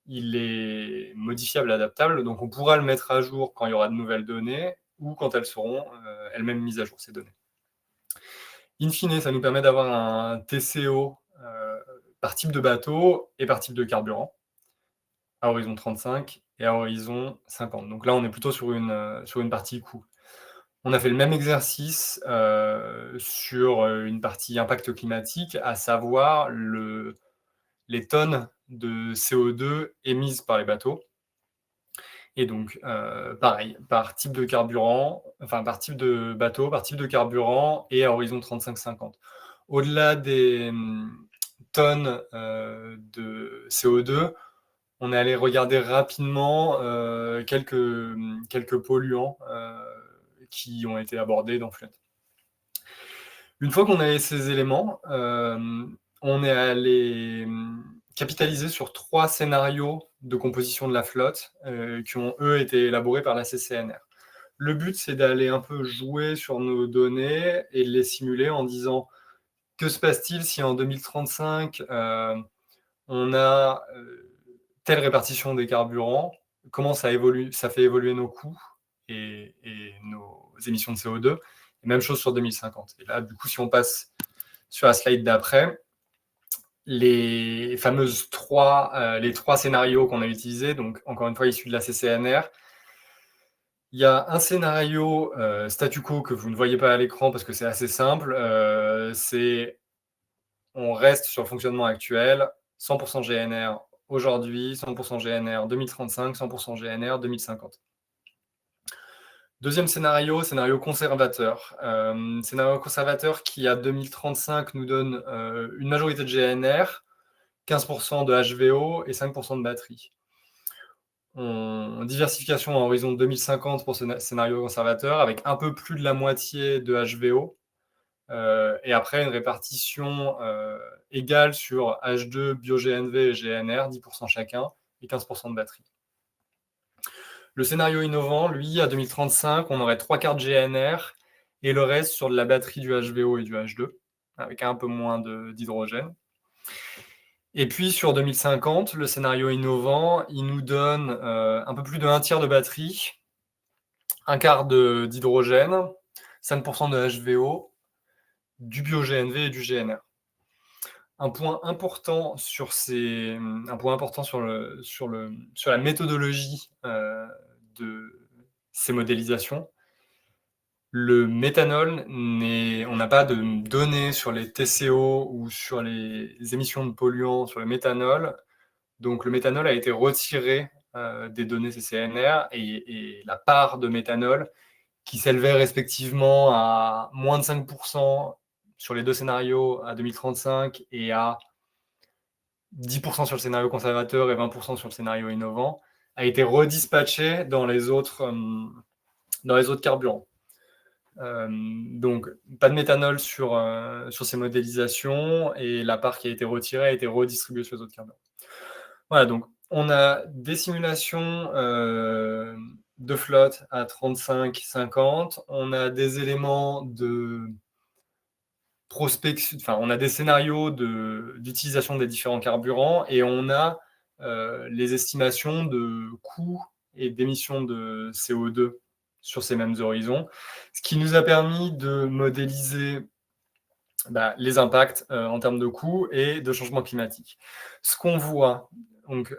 il est modifiable, adaptable, donc on pourra le mettre à jour quand il y aura de nouvelles données ou quand elles seront elles-mêmes mises à jour, ces données. In fine, ça nous permet d'avoir un TCO par type de bateau et par type de carburant à horizon 35 et à horizon 50. Donc là, on est plutôt sur une partie coût. On a fait le même exercice sur une partie impact climatique, à savoir les tonnes de CO2 émises par les bateaux. Et donc, pareil, par type de carburant, enfin par type de bateau, par type de carburant et à horizon 35-50. Au-delà des tonnes de CO2, on est allé regarder rapidement quelques polluants qui ont été abordés dans Fluent. Une fois qu'on avait ces éléments, on est allé capitaliser sur 3 scénarios de composition de la flotte qui ont, eux, été élaborés par la CCNR. Le but, c'est d'aller un peu jouer sur nos données et de les simuler en disant que se passe-t-il si en 2035, on a telle répartition des carburants, comment ça fait évoluer nos coûts et nos émissions de CO2, et même chose sur 2050. Et là, du coup, si on passe sur la slide d'après, les trois scénarios qu'on a utilisés, donc encore une fois issus de la CCNR. Il y a un scénario statu quo que vous ne voyez pas à l'écran parce que c'est assez simple. On reste sur le fonctionnement actuel, 100% GNR aujourd'hui, 100% GNR 2035, 100% GNR 2050. Deuxième scénario conservateur. Scénario conservateur qui, à 2035, nous donne une majorité de GNR, 15% de HVO et 5% de batterie. Diversification à horizon 2050 pour ce scénario conservateur, avec un peu plus de la moitié de HVO, et après une répartition égale sur H2, bio-GNV et GNR, 10% chacun, et 15% de batterie. Le scénario innovant, lui, à 2035, on aurait 3/4 GNR et le reste sur de la batterie du HVO et du H2, avec un peu moins d'hydrogène. Et puis sur 2050, le scénario innovant, il nous donne un peu plus de 1/3 de batterie, 1/4 d'hydrogène, 5% de HVO, du bio-GNV et du GNR. Un point important sur la méthodologie de ces modélisations. Le méthanol, on n'a pas de données sur les TCO ou sur les émissions de polluants sur le méthanol. Donc le méthanol a été retiré des données CCNR et la part de méthanol qui s'élevait respectivement à moins de 5% sur les deux scénarios à 2035 et à 10% sur le scénario conservateur et 20% sur le scénario innovant, a été redispatché dans les autres carburants. Donc, pas de méthanol sur ces modélisations et la part qui a été retirée a été redistribuée sur les autres carburants. Voilà, donc on a des simulations de flotte à 35-50, on a des éléments de prospection, enfin on a des scénarios d'utilisation des différents carburants et on a les estimations de coûts et d'émissions de CO2 sur ces mêmes horizons, ce qui nous a permis de modéliser les impacts en termes de coûts et de changement climatique. Ce qu'on voit, donc,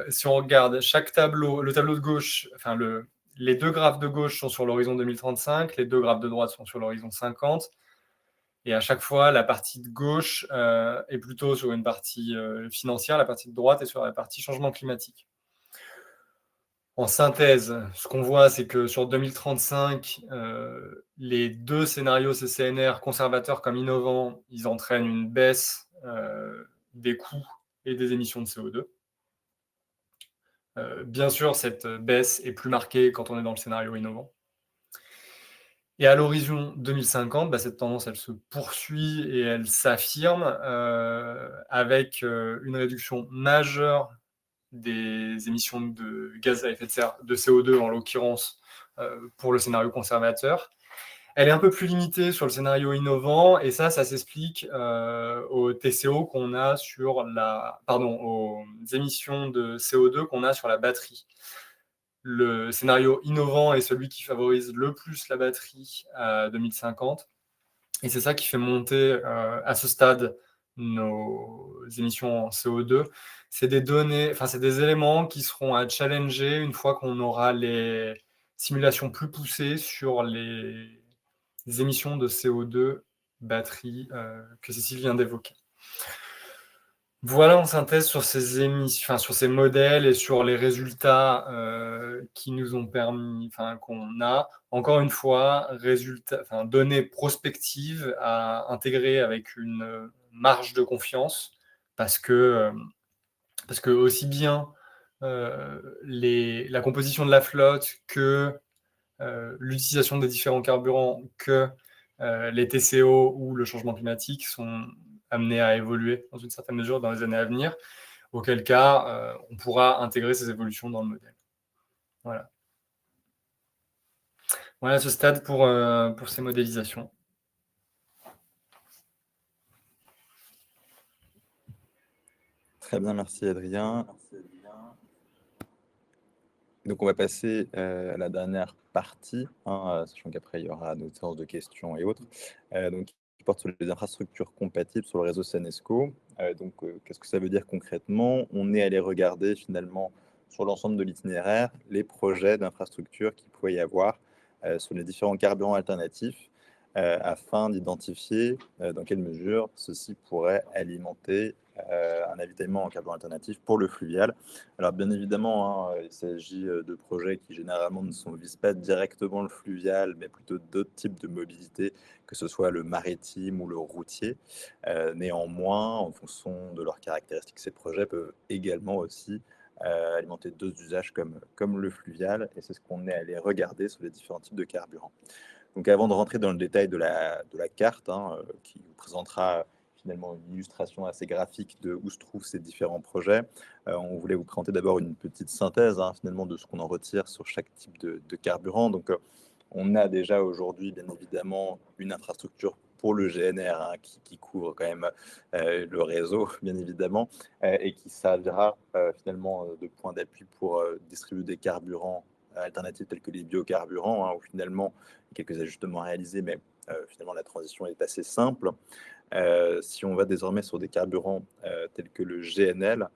si on regarde chaque tableau, le tableau de gauche, enfin les deux graphes de gauche sont sur l'horizon 2035, les deux graphes de droite sont sur l'horizon 50, et à chaque fois, la partie de gauche est plutôt sur une partie financière, la partie de droite est sur la partie changement climatique. En synthèse, ce qu'on voit, c'est que sur 2035, les deux scénarios CCNR, conservateurs comme innovants, ils entraînent une baisse des coûts et des émissions de CO2. Bien sûr, cette baisse est plus marquée quand on est dans le scénario innovant. Et à l'horizon 2050, cette tendance, elle se poursuit et elle s'affirme avec une réduction majeure des émissions de gaz à effet de serre, de CO2 en l'occurrence, pour le scénario conservateur. Elle est un peu plus limitée sur le scénario innovant, et ça s'explique aux TCO qu'on a sur aux émissions de CO2 qu'on a sur la batterie. Le scénario innovant est celui qui favorise le plus la batterie à 2050, et c'est ça qui fait monter à ce stade nos émissions en CO2. C'est des données, enfin c'est des éléments qui seront à challenger une fois qu'on aura les simulations plus poussées sur les émissions de CO2 batterie que Cécile vient d'évoquer. Voilà en synthèse sur ces émissions, sur ces modèles et sur les résultats qui nous ont permis, qu'on a, encore une fois, données prospectives à intégrer avec une marge de confiance, parce que aussi bien la composition de la flotte que l'utilisation des différents carburants, que les TCO ou le changement climatique sont amenés à évoluer dans une certaine mesure dans les années à venir, auquel cas on pourra intégrer ces évolutions dans le modèle. Voilà. Voilà ce stade pour ces modélisations. Très bien, merci Adrien. Donc on va passer à la dernière partie, sachant qu'après il y aura d'autres séances de questions et autres. Donc porte sur les infrastructures compatibles sur le réseau Senesco. Qu'est-ce que ça veut dire concrètement? On est allé regarder finalement sur l'ensemble de l'itinéraire les projets d'infrastructures qu'il pouvait y avoir sur les différents carburants alternatifs afin d'identifier dans quelle mesure ceci pourrait alimenter un avitaillement en carburant alternatif pour le fluvial. Alors bien évidemment, il s'agit de projets qui généralement ne visent pas directement le fluvial, mais plutôt d'autres types de mobilité, que ce soit le maritime ou le routier. Néanmoins, en fonction de leurs caractéristiques, ces projets peuvent également aussi alimenter d'autres usages comme le fluvial, et c'est ce qu'on est allé regarder sur les différents types de carburants. Donc avant de rentrer dans le détail de la carte, qui vous présentera finalement une illustration assez graphique de où se trouvent ces différents projets, on voulait vous présenter d'abord une petite synthèse finalement de ce qu'on en retire sur chaque type de carburant. Donc on a déjà aujourd'hui bien évidemment une infrastructure pour le GNR qui couvre quand même le réseau bien évidemment et qui servira finalement de point d'appui pour distribuer des carburants alternatives tels que les biocarburants, où finalement il y a quelques ajustements à réaliser, mais finalement la transition est assez simple. Si on va désormais sur des carburants tels que le GNL,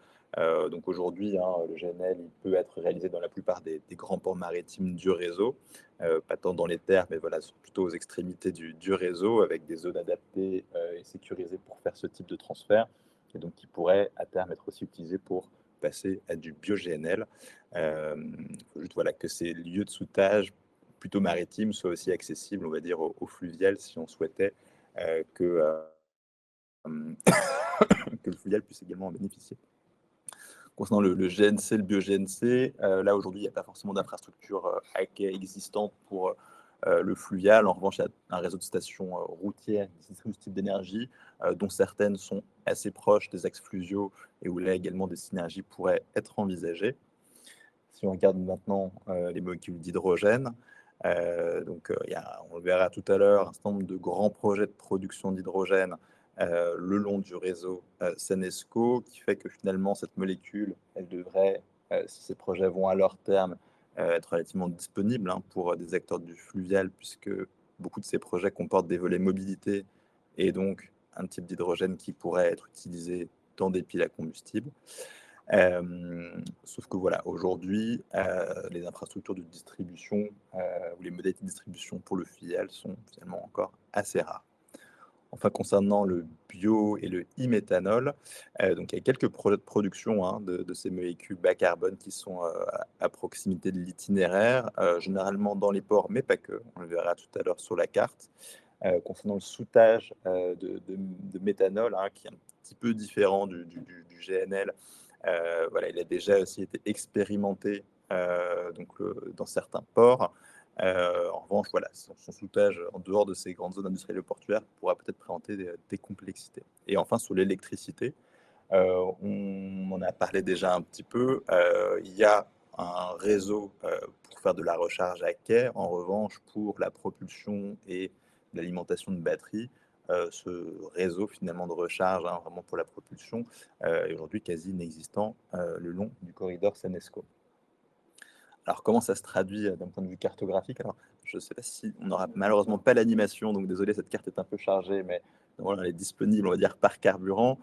donc aujourd'hui, le GNL il peut être réalisé dans la plupart des grands ports maritimes du réseau, pas tant dans les terres, mais voilà, plutôt aux extrémités du réseau, avec des zones adaptées et sécurisées pour faire ce type de transfert, et donc qui pourrait à terme être aussi utilisé pour passer à du bio-GNL. Il faut juste que ces lieux de soudage plutôt maritimes soient aussi accessibles, on va dire, au fluvial, si on souhaitait que le fluvial puisse également en bénéficier. Concernant le GNC, le bio-GNC, là aujourd'hui, il n'y a pas forcément d'infrastructure existante pour le fluvial. En revanche, il y a un réseau de stations routières qui distribuent ce type d'énergie, dont certaines sont assez proches des axes fluviaux et où là également des synergies pourraient être envisagées. Si on regarde maintenant les molécules d'hydrogène, on le verra tout à l'heure, un certain nombre de grands projets de production d'hydrogène le long du réseau Senesco, qui fait que finalement cette molécule, elle devrait, si ces projets vont à leur terme, être relativement disponible pour des acteurs du fluvial, puisque beaucoup de ces projets comportent des volets mobilité et donc un type d'hydrogène qui pourrait être utilisé dans des piles à combustible. Sauf que voilà, aujourd'hui, les infrastructures de distribution ou les modalités de distribution pour le fluvial sont finalement encore assez rares. Enfin, concernant le bio et le e-méthanol, donc il y a quelques projets de production de ces molécules bas carbone qui sont à proximité de l'itinéraire, généralement dans les ports, mais pas que. On le verra tout à l'heure sur la carte. Concernant le soudage de méthanol, qui est un petit peu différent du GNL, il a déjà aussi été expérimenté dans certains ports. En revanche, son soudage en dehors de ces grandes zones industrielles et portuaires pourra peut-être présenter des complexités. Et enfin, sur l'électricité, on en a parlé déjà un petit peu. Il y a un réseau pour faire de la recharge à quai. En revanche, pour la propulsion et l'alimentation de batteries, ce réseau finalement de recharge, vraiment pour la propulsion, est aujourd'hui quasi inexistant le long du corridor Senesco. Alors, comment ça se traduit d'un point de vue cartographique? Alors, je ne sais pas si on n'aura malheureusement pas l'animation, donc désolé, cette carte est un peu chargée, mais voilà, elle est disponible, on va dire, par carburant.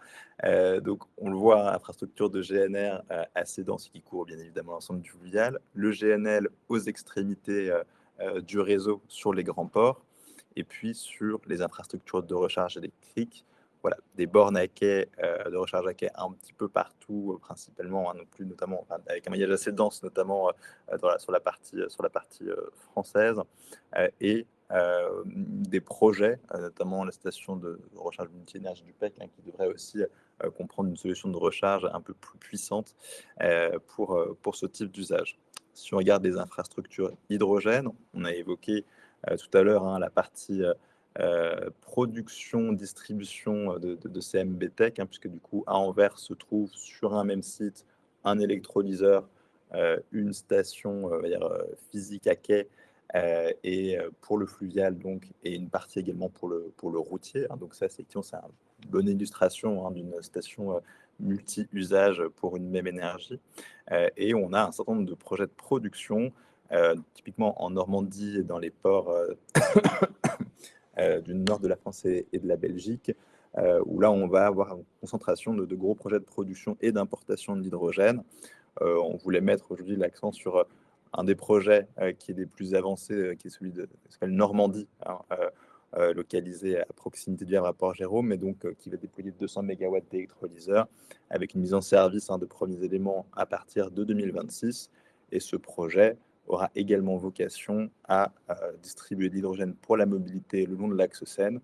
Donc, on le voit, infrastructure de GNR assez dense qui couvre bien évidemment l'ensemble du fluvial. Le GNL aux extrémités du réseau sur les grands ports, et puis sur les infrastructures de recharge électrique. Voilà, des bornes à quai, de recharge à quai un petit peu partout, principalement, non plus, notamment avec un maillage assez dense, notamment sur la partie française, et des projets, notamment la station de recharge multi-énergie du PEC, qui devrait aussi comprendre une solution de recharge un peu plus puissante pour ce type d'usage. Si on regarde les infrastructures hydrogène, on a évoqué tout à l'heure la partie production, distribution de CMB-Tech, puisque du coup, à Anvers se trouve sur un même site un électrolyseur, une station physique à quai, et pour le fluvial, donc, et une partie également pour le routier. Donc ça, c'est une bonne illustration d'une station multi-usage pour une même énergie. Et on a un certain nombre de projets de production, typiquement en Normandie et dans les ports du nord de la France et de la Belgique, où là, on va avoir une concentration de gros projets de production et d'importation de l'hydrogène. On voulait mettre aujourd'hui l'accent sur un des projets qui est des plus avancés, qui est celui de ce qu'on appelle Normandie, hein, localisé à proximité du Havre à Port-Jérôme, mais donc qui va déployer 200 MW d'électrolyseurs avec une mise en service de premiers éléments à partir de 2026. Et ce projet aura également vocation à distribuer de l'hydrogène pour la mobilité le long de l'axe Seine,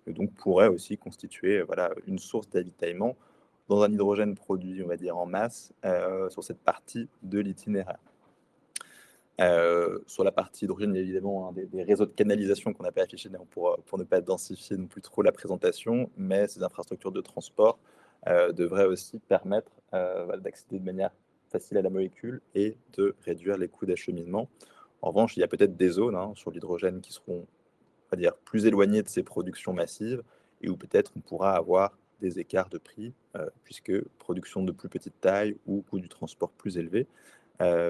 et donc pourrait aussi constituer une source d'avitaillement dans un hydrogène produit, on va dire, en masse sur cette partie de l'itinéraire. Sur la partie hydrogène, il y a évidemment des réseaux de canalisation qu'on n'a pas affichés pour ne pas densifier non plus trop la présentation, mais ces infrastructures de transport devraient aussi permettre d'accéder de manière facile à la molécule et de réduire les coûts d'acheminement. En revanche, il y a peut-être des zones sur l'hydrogène qui seront, on va dire, plus éloignées de ces productions massives et où peut-être on pourra avoir des écarts de prix, puisque production de plus petite taille ou coût du transport plus élevé.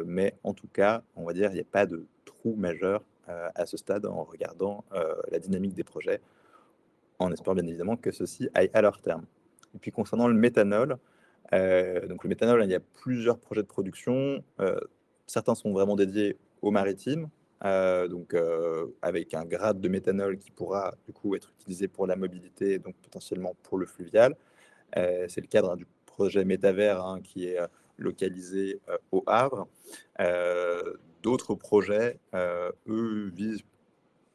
Mais en tout cas, on va dire, il n'y a pas de trou majeur à ce stade en regardant la dynamique des projets, en espérant bien évidemment que ceux-ci aillent à leur terme. Et puis concernant le méthanol, donc le méthanol, il y a plusieurs projets de production. Certains sont vraiment dédiés au maritime, avec un grade de méthanol qui pourra du coup être utilisé pour la mobilité, donc potentiellement pour le fluvial. C'est le cadre du projet Métavert qui est localisé au Havre. D'autres projets, eux, visent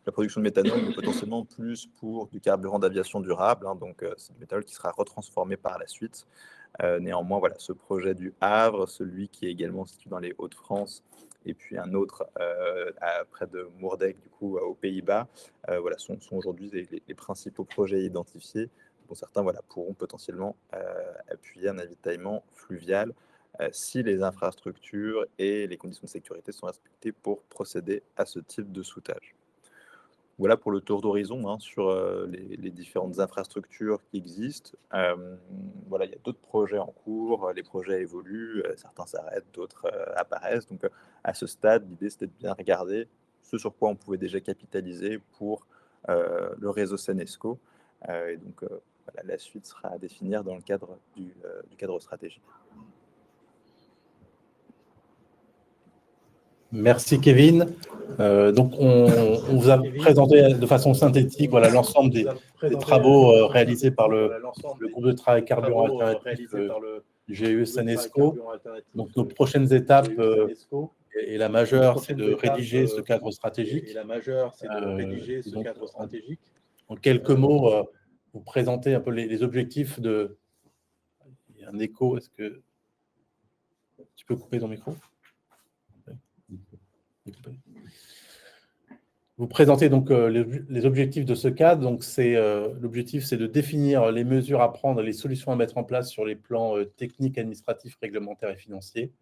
la production de méthanol, mais potentiellement plus pour du carburant d'aviation durable. Donc, c'est du méthanol qui sera retransformé par la suite. Néanmoins, voilà, ce projet du Havre, celui qui est également situé dans les Hauts-de-France, et puis un autre près de Moerdijk, du coup, aux Pays-Bas, sont aujourd'hui les principaux projets identifiés. Dont certains pourront potentiellement appuyer un avitaillement fluvial si les infrastructures et les conditions de sécurité sont respectées pour procéder à ce type de soûtage. Voilà pour le tour d'horizon sur les différentes infrastructures qui existent. Il y a d'autres projets en cours, les projets évoluent, certains s'arrêtent, d'autres apparaissent. Donc à ce stade, l'idée c'était de bien regarder ce sur quoi on pouvait déjà capitaliser pour le réseau Seine-Esco. Et donc la suite sera à définir dans le cadre du cadre stratégique. Merci Kevin. Donc on vous a présenté de façon synthétique l'ensemble des travaux réalisés par le groupe de travail carburant alternatif du GIE Seine-Esco. Donc nos prochaines étapes et la majeure, c'est de rédiger ce cadre stratégique. En quelques mots, vous présenter un peu les objectifs de... Il y a un écho, est-ce que tu peux couper ton micro ? Vous présentez donc les objectifs de ce cadre. Donc l'objectif, c'est de définir les mesures à prendre, les solutions à mettre en place sur les plans techniques, administratifs, réglementaires et financiers,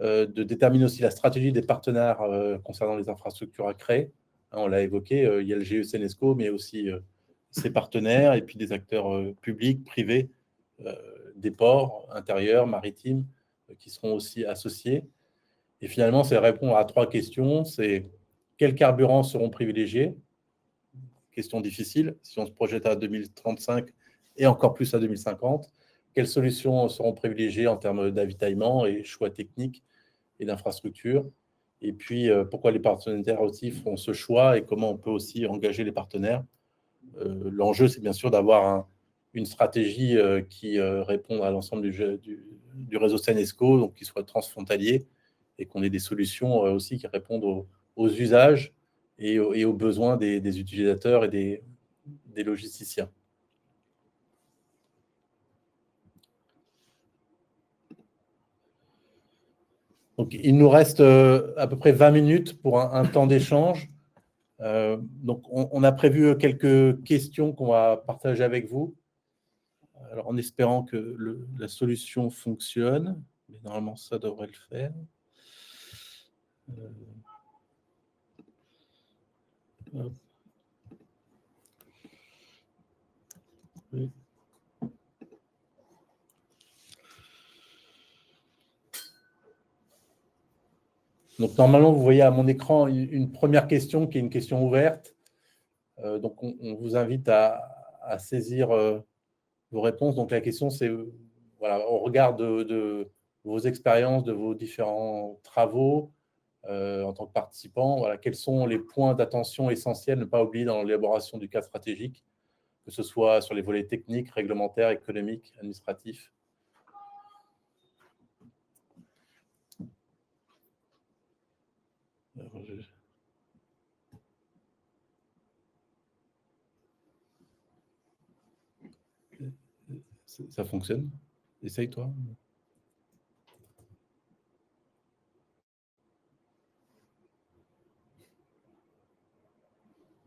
de déterminer aussi la stratégie des partenaires concernant les infrastructures à créer. On l'a évoqué, il y a le GIE Seine-Esco, mais aussi ses partenaires et puis des acteurs publics, privés, des ports intérieurs, maritimes, qui seront aussi associés. Et finalement, c'est répondre à 3 questions. C'est quels carburants seront privilégiés? Question difficile, si on se projette à 2035 et encore plus à 2050. Quelles solutions seront privilégiées en termes d'avitaillement et choix techniques et d'infrastructures? Et puis, pourquoi les partenaires aussi font ce choix et comment on peut aussi engager les partenaires? L'enjeu, c'est bien sûr d'avoir une stratégie qui réponde à l'ensemble du réseau Seine-Esco, donc qui soit transfrontalier, et qu'on ait des solutions aussi qui répondent aux usages et aux besoins des utilisateurs et des logisticiens. Donc, il nous reste à peu près 20 minutes pour un temps d'échange. Donc, on a prévu quelques questions qu'on va partager avec vous. Alors, en espérant que la solution fonctionne, mais normalement, ça devrait le faire. Oui. Donc, normalement, vous voyez à mon écran une première question qui est une question ouverte. Donc, on vous invite à saisir vos réponses. Donc, la question, c'est, voilà, au regard de vos expériences, de vos différents travaux en tant que participant, voilà, quels sont les points d'attention essentiels à ne pas oublier dans l'élaboration du cadre stratégique, que ce soit sur les volets techniques, réglementaires, économiques, administratifs. Ça fonctionne? Essaye, toi.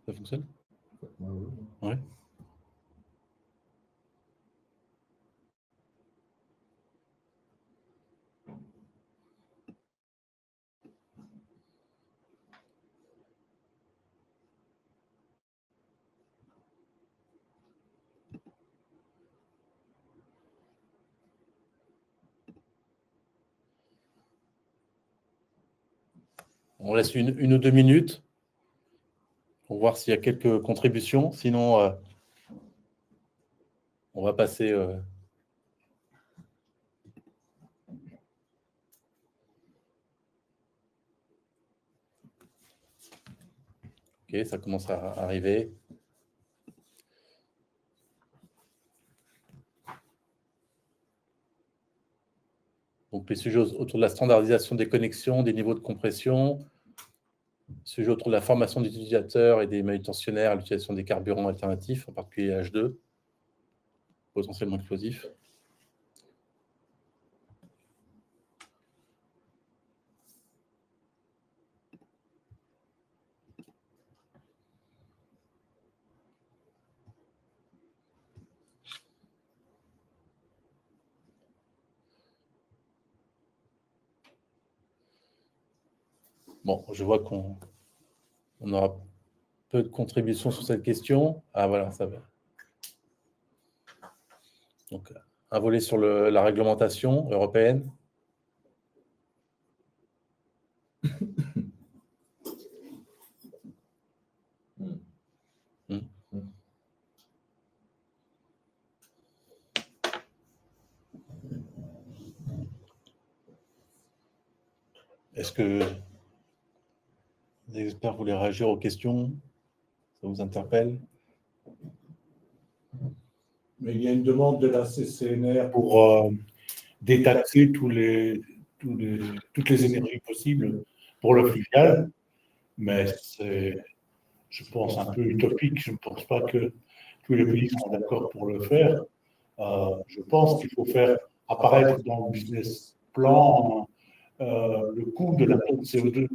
Ça fonctionne? Ouais. On laisse une ou 2 minutes pour voir s'il y a quelques contributions. Sinon, on va passer... Ok, ça commence à arriver. Donc, les sujets autour de la standardisation des connexions, des niveaux de compression, sujets autour de la formation des utilisateurs et des manutentionnaires à l'utilisation des carburants alternatifs, en particulier H2, potentiellement explosifs. Bon, je vois qu'on aura peu de contributions sur cette question. Ah, voilà, ça va. Donc, un volet sur la réglementation européenne. Est-ce que les experts voulaient réagir aux questions? Ça vous interpelle? Mais il y a une demande de la CCNR pour détaxer toutes les énergies possibles pour le fluvial, mais c'est, je pense, un peu utopique. Je ne pense pas que tous les pays sont d'accord pour le faire. Je pense qu'il faut faire apparaître dans le business plan le coût de la tonne de CO2.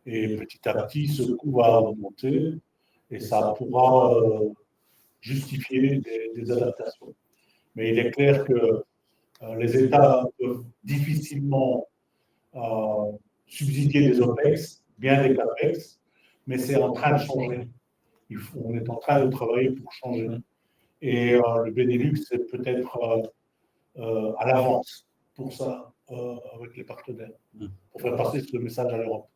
Et petit à petit, ce coût va augmenter et ça pourra justifier des adaptations. Mais il est clair que les États peuvent difficilement subsidier des OPEX, bien des CAPEX, mais c'est en train de changer. On est en train de travailler pour changer. Et le Benelux est peut-être à l'avance pour ça, avec les partenaires, pour faire passer ce message à l'Europe.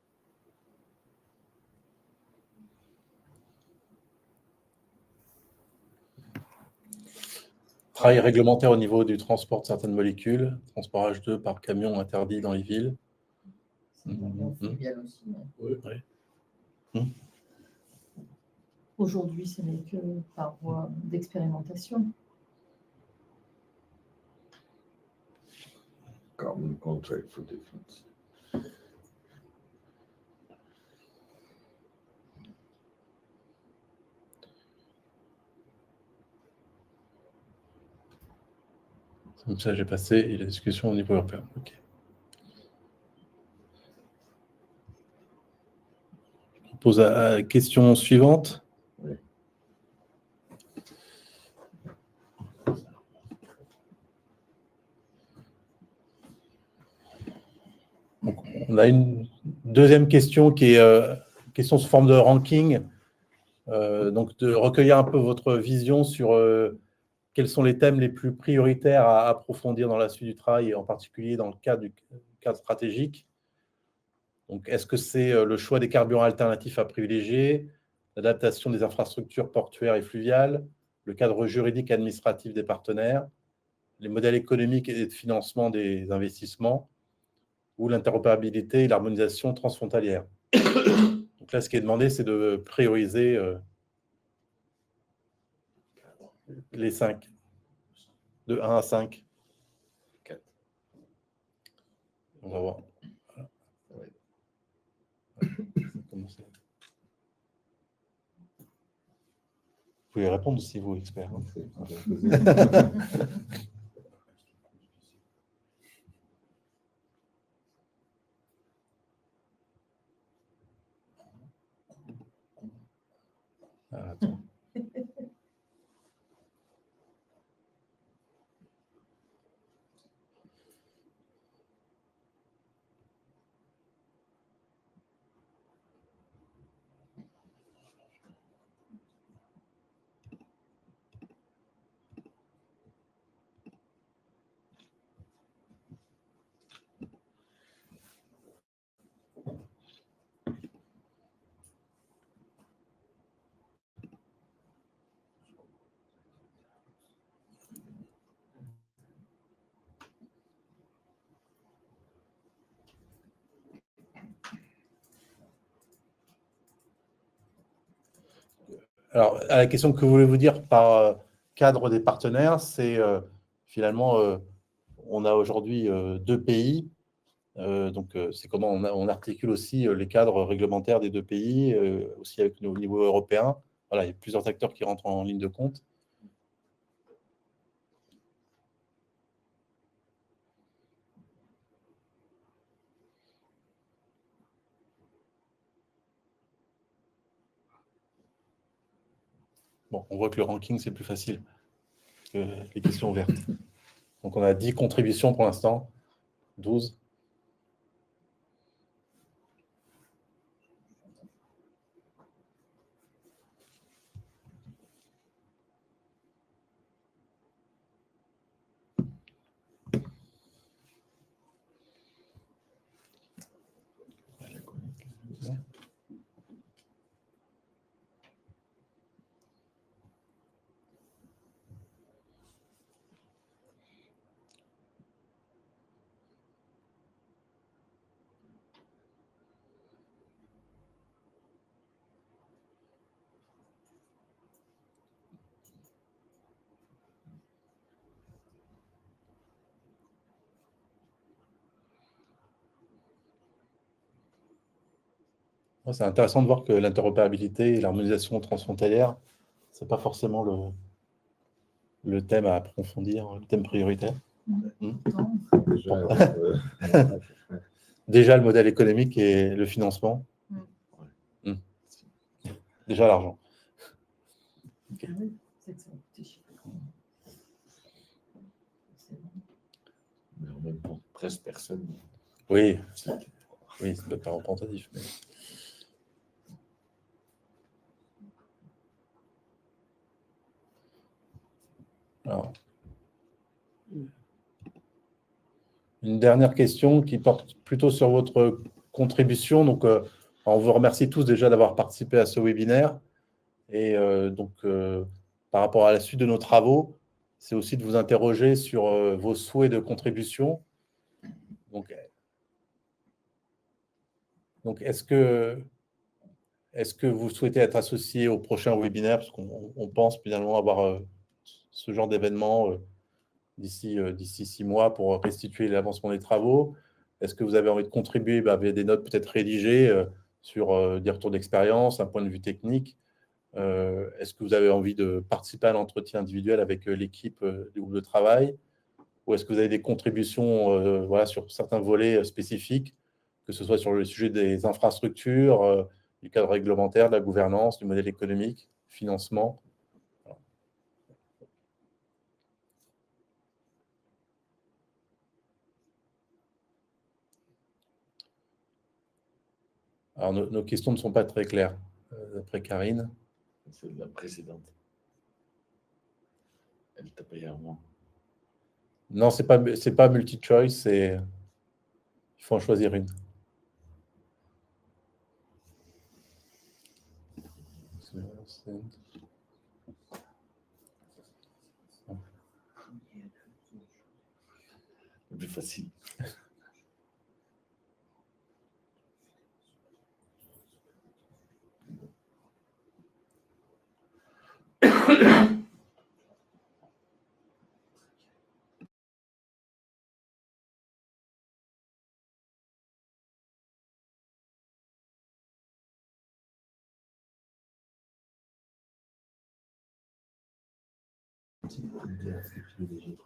Travail réglementaire au niveau du transport de certaines molécules, transport H2 par camion interdit dans les villes. Aujourd'hui, ce n'est que par voie d'expérimentation. Common contract for difference. Comme ça, j'ai passé et la discussion au niveau européen. Okay. Je propose à la question suivante. Oui. Donc, on a une deuxième question qui est question sous forme de ranking. Donc, de recueillir un peu votre vision sur quels sont les thèmes les plus prioritaires à approfondir dans la suite du travail, et en particulier dans le cadre du cadre stratégique. Donc, est-ce que c'est le choix des carburants alternatifs à privilégier, l'adaptation des infrastructures portuaires et fluviales, le cadre juridique et administratif des partenaires, les modèles économiques et de financement des investissements, ou l'interopérabilité et l'harmonisation transfrontalière. Donc là, ce qui est demandé, c'est de prioriser les 5, de 1 à 5. On va voir. Voilà. Vous pouvez répondre si vous, expert. Ah, attends. Alors, à la question que voulez-vous dire par cadre des partenaires, c'est finalement, on a aujourd'hui 2 pays. Donc, c'est comment on articule aussi les cadres réglementaires des 2 pays, aussi avec au niveau européen. Voilà, il y a plusieurs acteurs qui rentrent en ligne de compte. Bon, on voit que le ranking, c'est plus facile que les questions ouvertes. Donc, on a 10 contributions pour l'instant, 12. C'est intéressant de voir que l'interopérabilité et l'harmonisation transfrontalière, ce n'est pas forcément le thème à approfondir, le thème prioritaire. Déjà le modèle économique et le financement. Déjà l'argent. Okay. Mais en même temps, 13 personnes. Oui, oui, ça peut être pas représentatif. Mais... Alors, une dernière question qui porte plutôt sur votre contribution. Donc, on vous remercie tous déjà d'avoir participé à ce webinaire. Et par rapport à la suite de nos travaux, c'est aussi de vous interroger sur vos souhaits de contribution. Donc est-ce que vous souhaitez être associé au prochain webinaire, parce qu'on pense finalement avoir ce genre d'événement d'ici 6 mois pour restituer l'avancement des travaux? Est-ce que vous avez envie de contribuer via des notes peut-être rédigées sur des retours d'expérience, un point de vue technique? Est-ce que vous avez envie de participer à l'entretien individuel avec l'équipe du groupe de travail? Ou est-ce que vous avez des contributions voilà, sur certains volets spécifiques, que ce soit sur le sujet des infrastructures, du cadre réglementaire, de la gouvernance, du modèle économique, financement? Alors, nos questions ne sont pas très claires, d'après Karine. C'est de la précédente. Elle t'a payé un mois. Non, c'est pas multi-choice, il faut en choisir une. Le plus facile.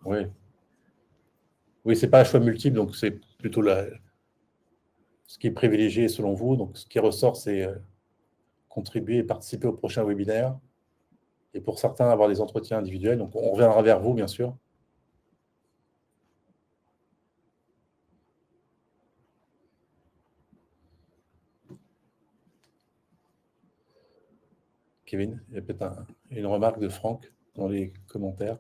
Oui. Oui, c'est pas un choix multiple, donc c'est plutôt ce qui est privilégié selon vous. Donc, ce qui ressort, c'est contribuer et participer au prochain webinaire. Et pour certains, avoir des entretiens individuels. Donc, on reviendra vers vous, bien sûr. Kevin, il y a peut-être une remarque de Franck dans les commentaires.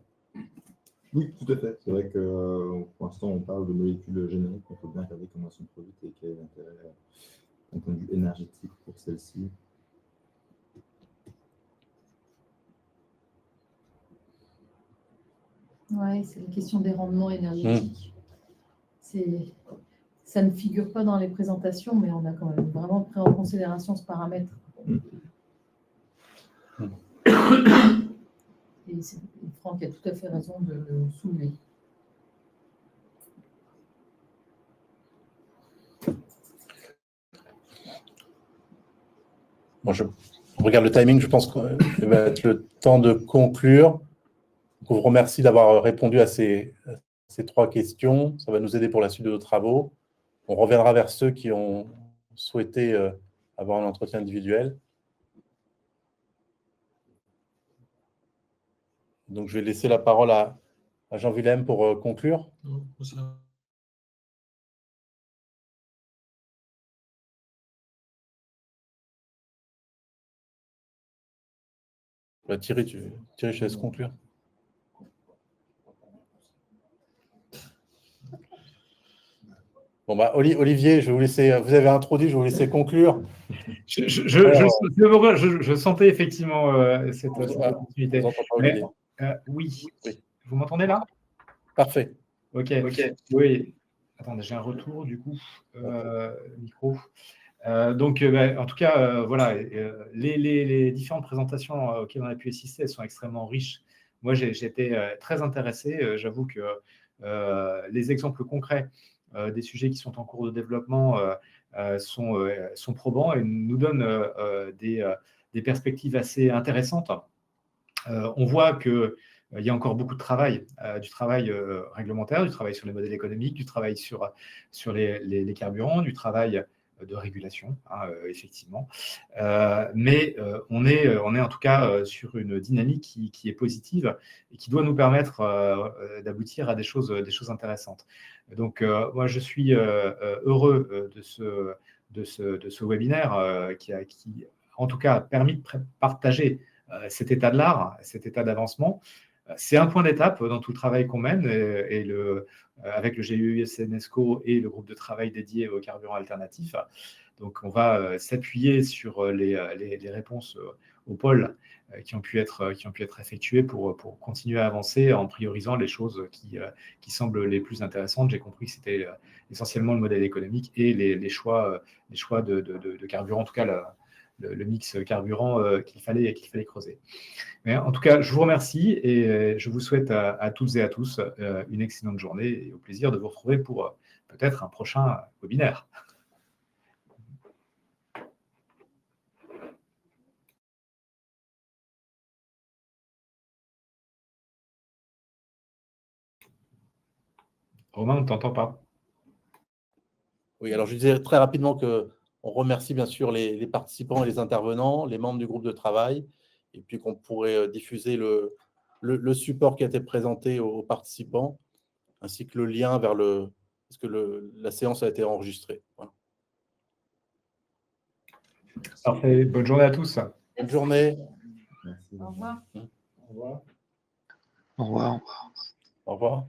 Oui, tout à fait. C'est vrai que pour l'instant, on parle de molécules génériques. Il faut bien regarder comment elles sont produites et quel est l'intérêt d'un point de vue énergétique pour celles-ci. Oui, c'est la question des rendements énergétiques. Ça ne figure pas dans les présentations, mais on a quand même vraiment pris en considération ce paramètre. Et Franck a tout à fait raison de le soulever. Bon, je regarde le timing, je pense qu'il va être le temps de conclure. Donc, on vous remercie d'avoir répondu à ces 3 questions. Ça va nous aider pour la suite de nos travaux. On reviendra vers ceux qui ont souhaité avoir un entretien individuel. Donc, je vais laisser la parole à Jean-Willem pour conclure. Thierry, je laisse conclure. Bon, Olivier, je vais vous laisser, vous avez introduit, je vais vous laisser conclure. Je sentais effectivement cette opportunité. Oui. Vous m'entendez là? Parfait. Ok. Oui. Attendez, j'ai un retour du coup. Micro. Donc, en tout cas, voilà, les différentes présentations auxquelles on a pu assister, elles sont extrêmement riches. Moi, j'ai été très intéressé. J'avoue que les exemples concrets des sujets qui sont en cours de développement sont probants et nous donnent des perspectives assez intéressantes. On voit qu'il y a encore beaucoup de travail, du travail réglementaire, du travail sur les modèles économiques, du travail sur les carburants, du travail de régulation, effectivement. Mais on est en tout cas sur une dynamique qui est positive et qui doit nous permettre d'aboutir à des choses intéressantes. Donc, moi, je suis heureux de ce webinaire qui, en tout cas, a permis de partager cet état de l'art, cet état d'avancement. C'est un point d'étape dans tout le travail qu'on mène avec le GIEC-UNESCO et le groupe de travail dédié aux carburants alternatifs. Donc, on va s'appuyer sur les réponses au pôle qui ont pu être effectuées pour continuer à avancer en priorisant les choses qui semblent les plus intéressantes. J'ai compris que c'était essentiellement le modèle économique et les choix de carburant, en tout cas le mix carburant qu'il fallait creuser. Mais en tout cas, je vous remercie et je vous souhaite à toutes et à tous une excellente journée et au plaisir de vous retrouver pour peut-être un prochain webinaire. Romain, on ne t'entend pas. Oui, alors je disais très rapidement qu'on remercie bien sûr les participants et les intervenants, les membres du groupe de travail, et puis qu'on pourrait diffuser le support qui a été présenté aux participants, ainsi que le lien vers parce que la séance a été enregistrée. Voilà. Parfait. Bonne journée à tous. Bonne journée. Merci. Au revoir. Au revoir. Au revoir. Au revoir.